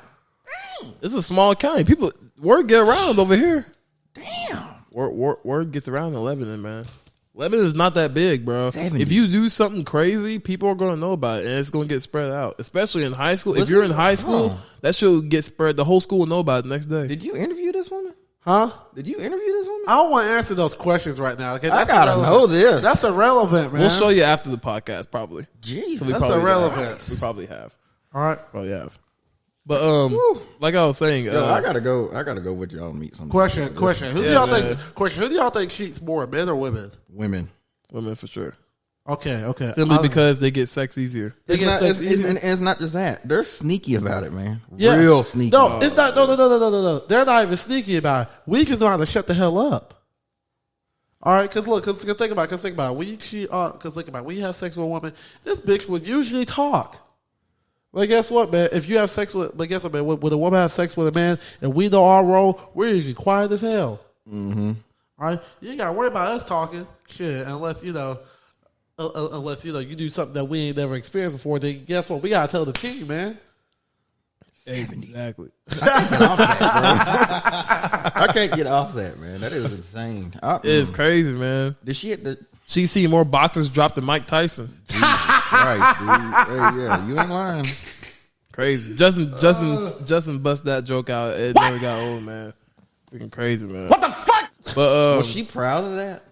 dang. It's a small county. People word get around over here. Damn. Word gets around in Lebanon, man. Lebanon is not that big, bro. 70. If you do something crazy, people are going to know about it, and it's going to get spread out. Especially in high school. If you're in high school, that shit will get spread. The whole school will know about it the next day. Did you interview this woman? Huh? Did you interview this woman? I don't want to answer those questions right now. Okay, I gotta know this. That's irrelevant, man. We'll show you after the podcast, probably. Jeez. We That's probably irrelevant. have. We probably have. All right. Probably have. But like I was saying, Yo, I gotta go with y'all and meet some Question. Who do Yeah, y'all man. think? Question. Who do y'all think cheats more, men or women? women. women for sure. Okay. Simply because they get sex easier. They get sex easier. And it's not just that. They're sneaky about it, man. Yeah. Real sneaky. No, it's not. No. They're not even sneaky about it. We just know how to shut the hell up. All right, because think about it. When you cheat, because think about it. When you have sex with a woman, this bitch would usually talk. But guess what, man? If you have sex with, but guess what, man? When a woman has sex with a man, and we know our role, we're usually quiet as hell. Mm-hmm. All right, you ain't got to worry about us talking shit unless you do something that we ain't never experienced before. Then guess what? We gotta tell the team, man. 70. Exactly. I can't get off that, man. That is insane. It's crazy, man. Did she She see more boxers drop than Mike Tyson. Christ, dude. Hey, yeah, you ain't lying. Crazy. Justin bust that joke out. It never got old, man. Freaking crazy, man. What the fuck? But Was she proud of that?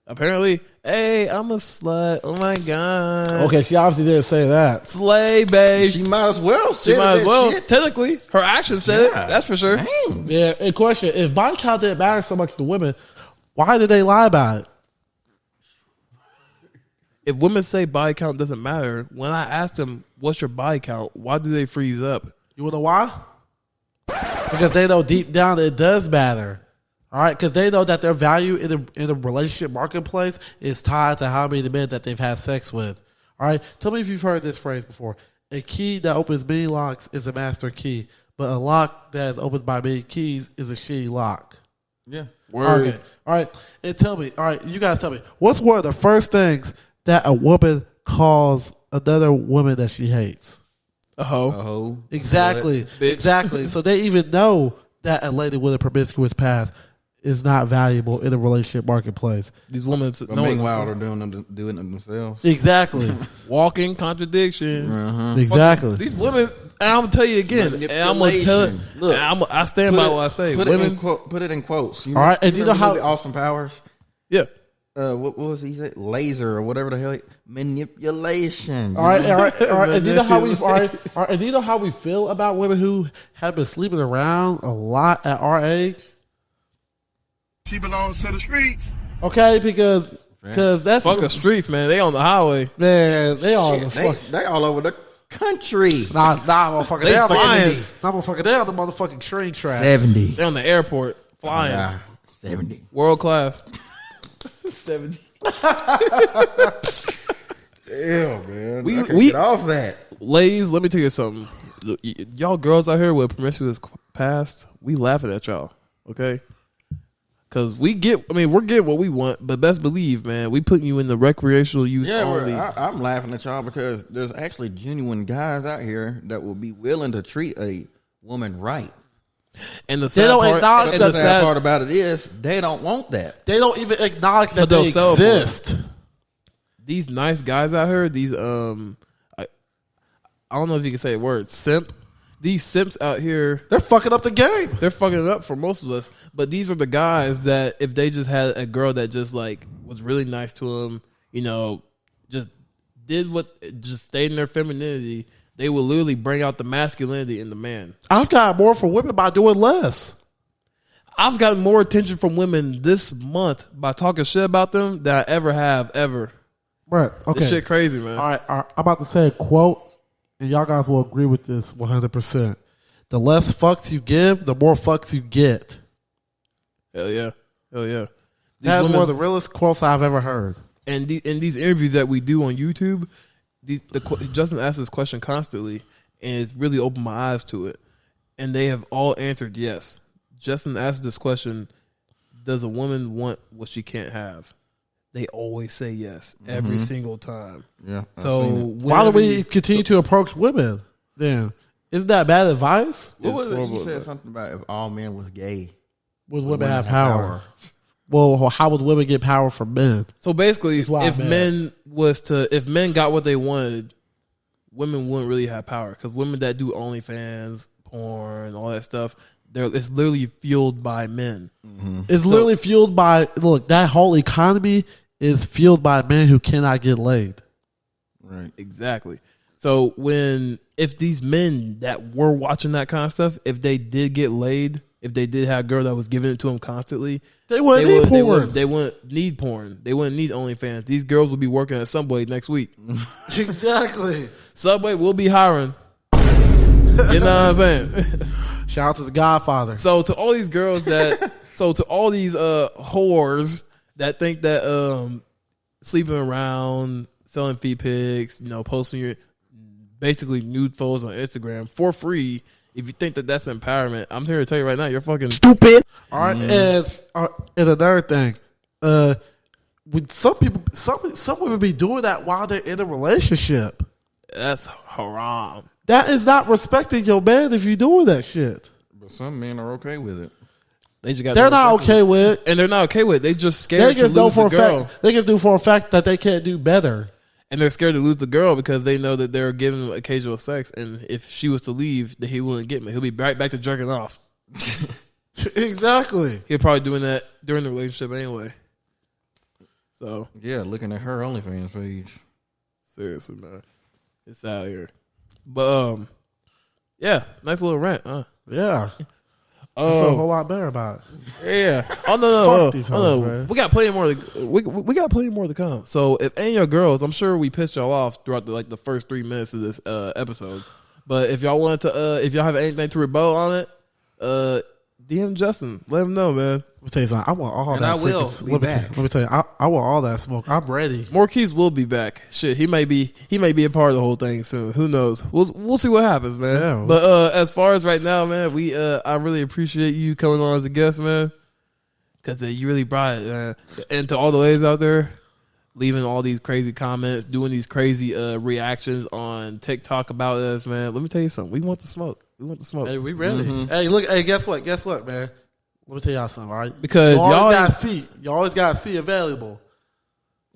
Apparently, hey, I'm a slut. Oh my god. Okay, she obviously didn't say that. Slay, babe. She might as well. She might as well. Shit. Technically, her actions said it. That's for sure. Dang. Yeah. And question: if body count didn't matter so much to women, why did they lie about it? If women say body count doesn't matter, when I ask them, "What's your body count?" Why do they freeze up? You wanna know why? Because they know deep down it does matter. All right, because they know that their value in the relationship marketplace is tied to how many men that they've had sex with. All right, tell me if you've heard this phrase before. A key that opens many locks is a master key, but a lock that is opened by many keys is a shitty lock. Yeah. Word. Okay, all right, and tell me, all right, you guys tell me, what's one of the first things that a woman calls another woman that she hates? A hoe. A hoe. Exactly, Bitch. exactly. So they even know that a lady with a promiscuous past is not valuable in a relationship marketplace. These women, But meanwhile, they're doing it themselves. Exactly, walking contradiction. exactly. These women, and I'm gonna tell you again, and I'm gonna tell it. Look, and I stand by what I say. Put Women, it in quotes. You All right, and you you know remember how- the movie Austin Powers? yeah. What was he say? Laser or whatever the hell? Manipulation. All right, all right, all right. And do you know how we? All right, all right. And do you know how we feel about women who have been sleeping around a lot at our age? She belongs to the streets. Okay, because that's Fuck the streets, man. They on the highway. man. They all the They, fuck. they all over the country. Nah, motherfucker. They They on the flying. Nah, motherfucker. They on the motherfucking train tracks. 70. They on the airport flying, Yeah, 70. world class. 70. Yeah, man. We- I can't we- get off that. Ladies, let me tell you something. Look, y'all girls out here with promiscuous past, we laughing at y'all, okay? Because we're getting what we want, but best believe, man, we putting you in the recreational use Yeah, only. I'm laughing at y'all because there's actually genuine guys out here that will be willing to treat a woman right. And the They sad don't part, acknowledge and The the sad sad part about it is they don't want that. They don't even acknowledge that But they'll they sell for it. exist. these nice guys out here, these I don't know if you can say a word, simp. These simps out here, They're fucking up the game. they're fucking it up for most of us. But these are the guys that if they just had a girl that just like was really nice to them, you know, just just stayed in their femininity, they will literally bring out the masculinity in the man. I've got more for women by doing less. I've gotten more attention from women this month by talking shit about them than I ever have ever. Right. Okay. This shit crazy, man. All right, I'm about to say a quote, and y'all guys will agree with this 100%. The less fucks you give, the more fucks you get. Hell yeah. Hell yeah. These That's women- one of the realest quotes I've ever heard. And in these interviews that we do on YouTube, Justin asks this question constantly, and it's really opened my eyes to it. And they have all answered yes. Justin asked this question: does a woman want what she can't have? They always say yes every single time. Yeah. So Why do we continue to approach women then? Isn't that bad advice? What was it? You horrible, said but- something about if all men was gay. Would women have power? Well, how would women get power from men? So basically, That's why I'm if mad. if men got what they wanted, women wouldn't really have power because women that do OnlyFans, porn, all that stuff, it's literally fueled by men. It's literally fueled by, look, that whole economy is fueled by men who cannot get laid. Right. Exactly. So if these men that were watching that kind of stuff, if they did get laid, if they did have a girl that was giving it to them constantly, They wouldn't need porn. They wouldn't need porn. They wouldn't need OnlyFans. These girls will be working at Subway next week. Exactly. Subway will be hiring. You know what I'm saying? Shout out to the Godfather. So to all these girls to all these whores that think that sleeping around, selling feet pics, posting your basically nude photos on Instagram for free. If you think that that's empowerment, I'm here to tell you right now, you're fucking stupid. All right, and another thing, with some women be doing that while they're in a relationship. That's haram. That is not respecting your man if you're doing that shit. But some men are okay with it. They just got They're not okay with it. and they're not okay with it. They just They scared to just know lose for the a girl, fact. They just know for a fact that they can't do better. and they're scared to lose the girl because they know that they're giving him occasional sex, and if she was to leave, that he wouldn't get me. He'll be right back to jerking off. Exactly. He'll probably doing that during the relationship anyway. So Yeah, looking at her OnlyFans page. seriously, man, it's out here. But yeah, nice little rant, huh? Yeah. I feel a whole lot better about it. Yeah. Oh no. Fuck these hoes, man. We got plenty more. We got plenty more to come. So if any of your girls, I'm sure we pissed y'all off throughout the first 3 minutes of this episode. But if y'all want to, if y'all have anything to rebut on it, DM Justin. Let him know, man. Let me tell you something. I want all And that. I will be back. Let me tell you. I want all that smoke. I'm ready. Marquis will be back. Shit, he may be a part of the whole thing soon. Who knows? We'll see what happens, man. Yeah, but as far as right now, man, I really appreciate you coming on as a guest, man, because you really brought it. And to all the ladies out there, leaving all these crazy comments, doing these crazy reactions on TikTok about us, man. Let me tell you something. We want the smoke. We want the smoke. Hey, we ready. Hey, look. Hey, guess what? Guess what, man? Let me tell y'all something, all right? Because you y'all always got a seat. You always got a seat available.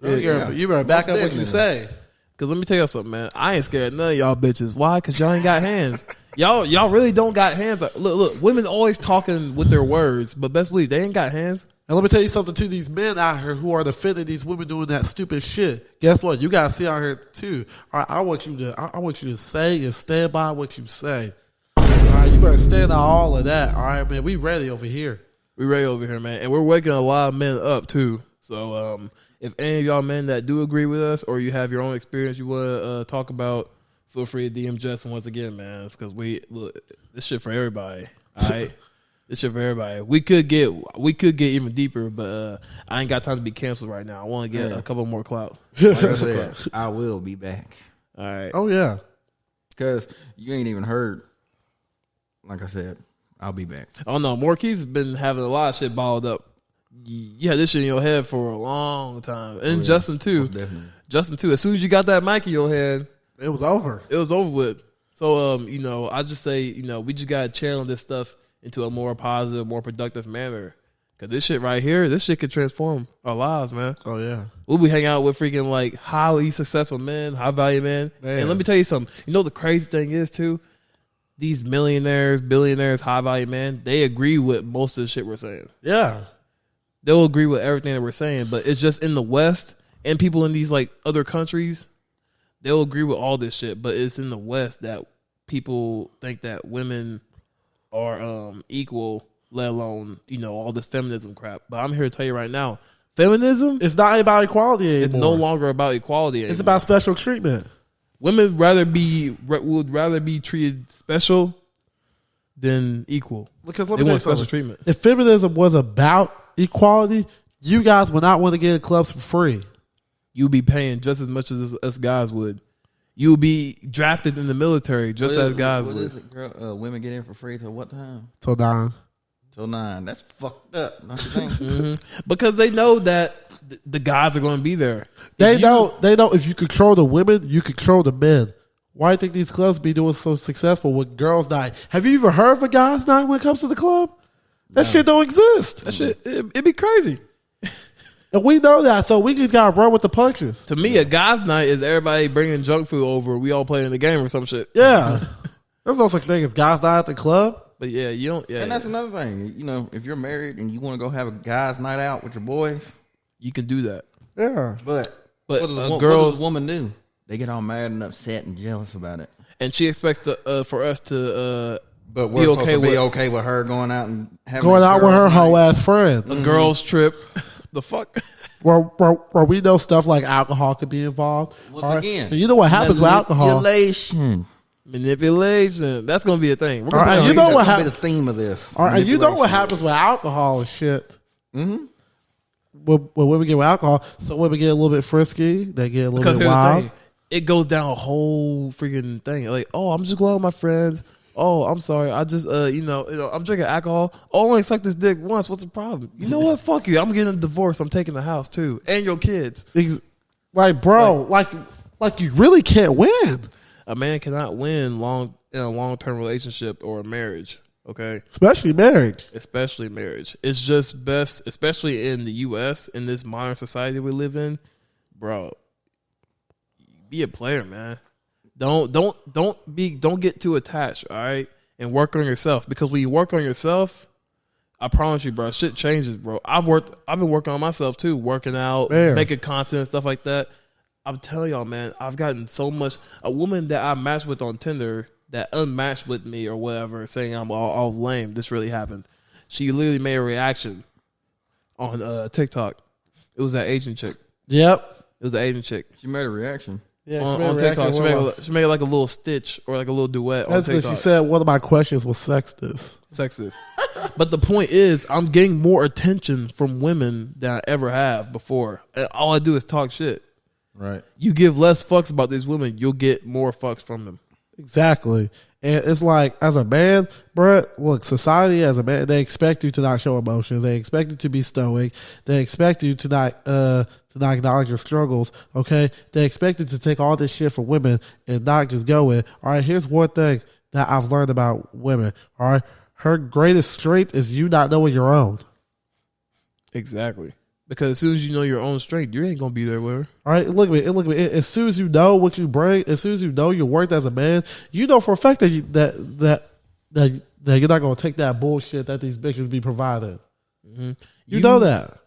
You better back up what you say. Because let me tell y'all something, man. I ain't scared of none of y'all bitches. Why? Because y'all ain't got hands. Y'all really don't got hands. Look, women always talking with their words, but best believe they ain't got hands. And let me tell you something to these men out here who are defending these women doing that stupid shit. Guess what? You got to see out here too. All right, I want you to say and stand by what you say. All right, you better stand on all of that. All right, man. We ready over here. We ready over here, man. And we're waking a lot of men up, too. So if any of y'all men that do agree with us or you have your own experience you want to talk about, feel free to DM Justin once again, man. It's because this shit for everybody, all right? This shit for everybody. We could get even deeper, but I ain't got time to be canceled right now. I want to get a couple more clout. Like I said, I will be back. All right. Oh, yeah. Because you ain't even heard, like I said, I'll be back. Oh, no. Marquis has been having a lot of shit balled up. You had this shit in your head for a long time. And Justin, too. Definitely. Justin, too. As soon as you got that mic in your head, It was over. it was over with. So, I just say, we just got to channel this stuff into a more positive, more productive manner. Because this shit right here, this shit could transform our lives, man. Oh, yeah. We'll be hanging out with freaking, like, highly successful men, high-value men. Man. And let me tell you something. You know the crazy thing is, too? These millionaires, billionaires, high-value men, they agree with most of the shit we're saying. Yeah. They'll agree with everything that we're saying, but it's just in the West and people in these, like, other countries, they'll agree with all this shit, but it's in the West that people think that women are equal, let alone, all this feminism crap. But I'm here to tell you right now, feminism It's not about equality anymore. is no longer about equality anymore. It's about special treatment. Women would rather be treated special than equal. Because let They me tell you want special something. treatment. If feminism was about equality, you guys would not want to get in clubs for free. You'd be paying just as much as us guys would. You would be drafted in the military just as guys what would. is it, girl? Women get in for free till what time? Till 9. Till 9. That's fucked up. Don't you think? Because they know that the guys are going to be there. They know if you control the women, you control the men. Why do you think these clubs be doing so successful with girls' night? Have you ever heard of a guys' night when it comes to the club? That shit don't exist. That shit, it'd be crazy. And we know that, so we just gotta run with the punches. To me, a guys' night is everybody bringing junk food over. We all playing the game or some shit. Yeah. There's no such thing as guys' night at the club. But yeah, you don't. Yeah, And that's another thing. If you're married and you want to go have a guys' night out with your boys, you can do that. Yeah. but But what does a what girl, does a woman do? They get all mad and upset and jealous about it. and she expects for us to But we're supposed to be okay with her going out and having Going out with her girls' hoe night. ass friends. a girls trip. The fuck. Where we know stuff like alcohol could be involved. Once All right? again, And you know what happens with alcohol? Manipulation. That's gonna be a thing. We're All gonna right, put you it know on- what That's gonna be happens? the theme of this. All right, and you know what Manipulation. happens with alcohol and shit. Mm-hmm. When women get with alcohol, some women get a little bit frisky. They get a little Because bit here's the wild. thing. It goes down a whole freaking thing. Like, oh, I'm just going out with my friends. Oh, I'm sorry. I just, I'm drinking alcohol. Oh, I only sucked this dick once. What's the problem? You know what? Fuck you. I'm getting a divorce. I'm taking the house too, and your kids. Like, bro, like you really can't win. A man cannot win in a long-term relationship or a marriage. Okay, Especially marriage. especially marriage. It's just best, especially in the U.S. in this modern society we live in, bro. Be a player, man. Don't get too attached, all right? And work on yourself, because when you work on yourself, I promise you, bro. Shit changes, bro. I've been working on myself too, working out, making content, stuff like that. I'm telling y'all, man. I've gotten so much. A woman that I matched with on Tinder that unmatched with me or whatever, saying I was lame. This really happened. She literally made a reaction on TikTok. It was that Asian chick. Yep. It was the Asian chick. She made a reaction. Yeah, on TikTok. She made like a little stitch or like a little duet That's on TikTok. because she said one of my questions was sexist. But the point is, I'm getting more attention from women than I ever have before. And all I do is talk shit. Right. You give less fucks about these women, you'll get more fucks from them. Exactly. And it's like, as a man, bro, look, society as a man, they expect you to not show emotions. They expect you to be stoic. They expect you to not acknowledge your struggles, okay? They expect you to take all this shit from women and not just go with, all right, here's one thing that I've learned about women, all right? Her greatest strength is you not knowing your own. Exactly. Because as soon as you know your own strength, you ain't going to be there with her. All right, look at me. As soon as you know what you bring, as soon as you know your worth as a man, you know for a fact that you're not going to take that bullshit that these bitches be providing. Mm-hmm. You know that.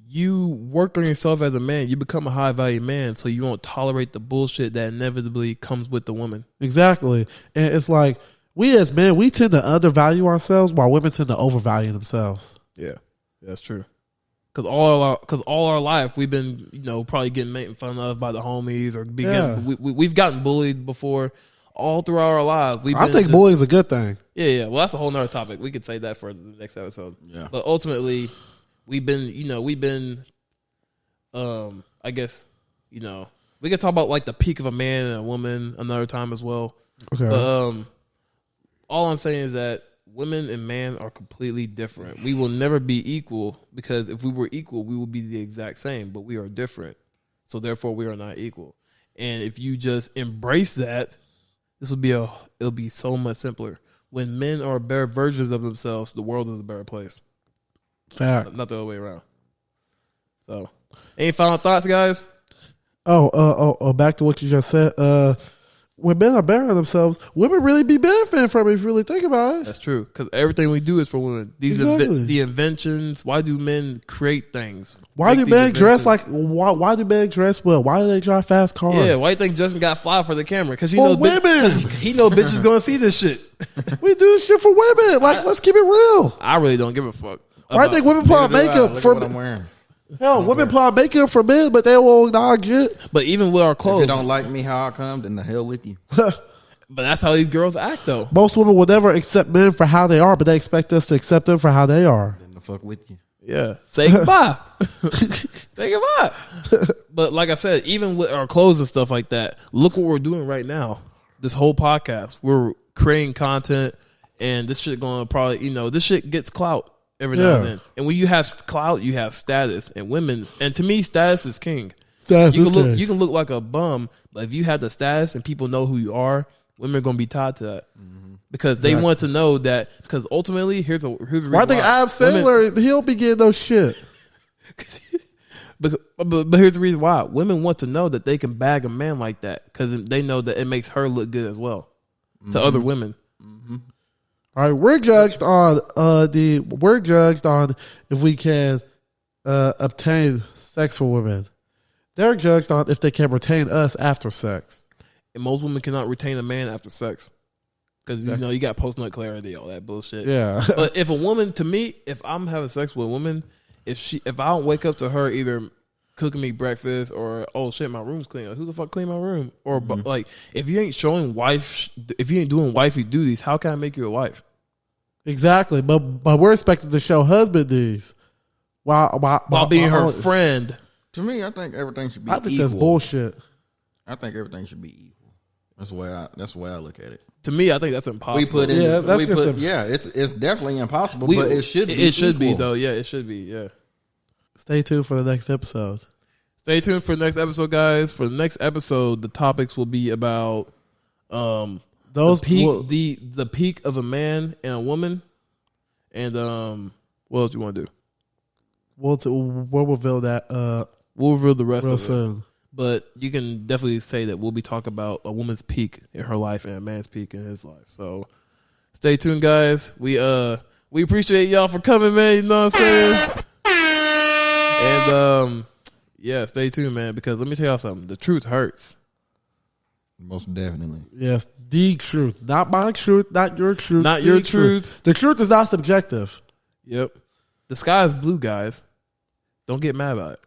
You work on yourself as a man. You become a high value man, so you won't tolerate the bullshit that inevitably comes with the woman. Exactly. And it's like, we as men, we tend to undervalue ourselves while women tend to overvalue themselves. Yeah, that's true. Because all our life we've been, probably getting made fun of by the homies or we've gotten bullied before. All throughout our lives, I think bullying is a good thing. Yeah. Well, that's a whole nother topic. We could say that for the next episode. Yeah. But ultimately, we've been, I guess, we could talk about like the peak of a man and a woman another time as well. Okay. But all I'm saying is that women and men are completely different. We will never be equal because if we were equal, we would be the exact same, but we are different. So therefore we are not equal. And if you just embrace that, it'll be so much simpler. When men are better versions of themselves, the world is a better place. Fact. Not the other way around. So, any final thoughts, guys? Back to what you just said. When men are better themselves, women really be benefiting from it if you really think about it. That's true. Because everything we do is for women. The inventions. Why do men create things? Why do men dress like? Why do men dress well? Why do they drive fast cars? Yeah. Why do you think Justin got fly for the camera? Because women. He know bitches gonna see this shit. We do this shit for women. Like, let's keep it real. I really don't give a fuck. Why do you think women put on makeup for? What I'm wearing. Hell, women put on makeup for men, but they won't acknowledge it. But even with our clothes, If you don't like me how I come, then the hell with you. But that's how these girls act, though. Most women will never accept men for how they are, but they expect us to accept them for how they are. Then the fuck with you. Yeah. Say goodbye. Say goodbye. But like I said, even with our clothes and stuff like that, look what we're doing right now. This whole podcast, we're creating content, and this shit going to probably, this shit gets clout every now and then. And when you have clout, you have status. And to me, status is king. You can look like a bum, but if you have the status and people know who you are, women are going to be tied to that. Mm-hmm. Because they want to know that. Because ultimately, here's the reason why. I think Adam Sandler, he don't be getting no shit. But here's the reason why. Women want to know that they can bag a man like that because they know that it makes her look good as well to other women. Mm-hmm. All right, we're judged on if we can obtain sex for women. They're judged on if they can retain us after sex. And most women cannot retain a man after sex because you got post nut clarity, all that bullshit. Yeah. But if a woman, to me, if I'm having sex with a woman, if I don't wake up to her either cooking me breakfast or my room's clean, like, who the fuck clean my room? Or like if you ain't doing wifey duties, how can I make you a wife? Exactly, but we're expected to show husband duties while being her friend. To me, I think everything should be equal. That's bullshit. I think everything should be equal. That's the way I look at it. To me, I think that's impossible. It's definitely impossible, but it should be. It should be though. Yeah, it should be. Yeah. Stay tuned for the next episode. Stay tuned for the next episode, guys. For the next episode, the topics will be about the peak of a man and a woman, and what else do you want to do? We'll reveal that. We'll reveal the rest real of it soon. But you can definitely say that we'll be talking about a woman's peak in her life and a man's peak in his life. So stay tuned, guys. We We appreciate y'all for coming, man. You know what I'm saying? And yeah, stay tuned, man. Because let me tell y'all something. The truth hurts. Most definitely. Yes, the truth, not my truth, not your truth, Not your truth. The truth is not subjective. Yep. The sky is blue, guys. Don't get mad about it.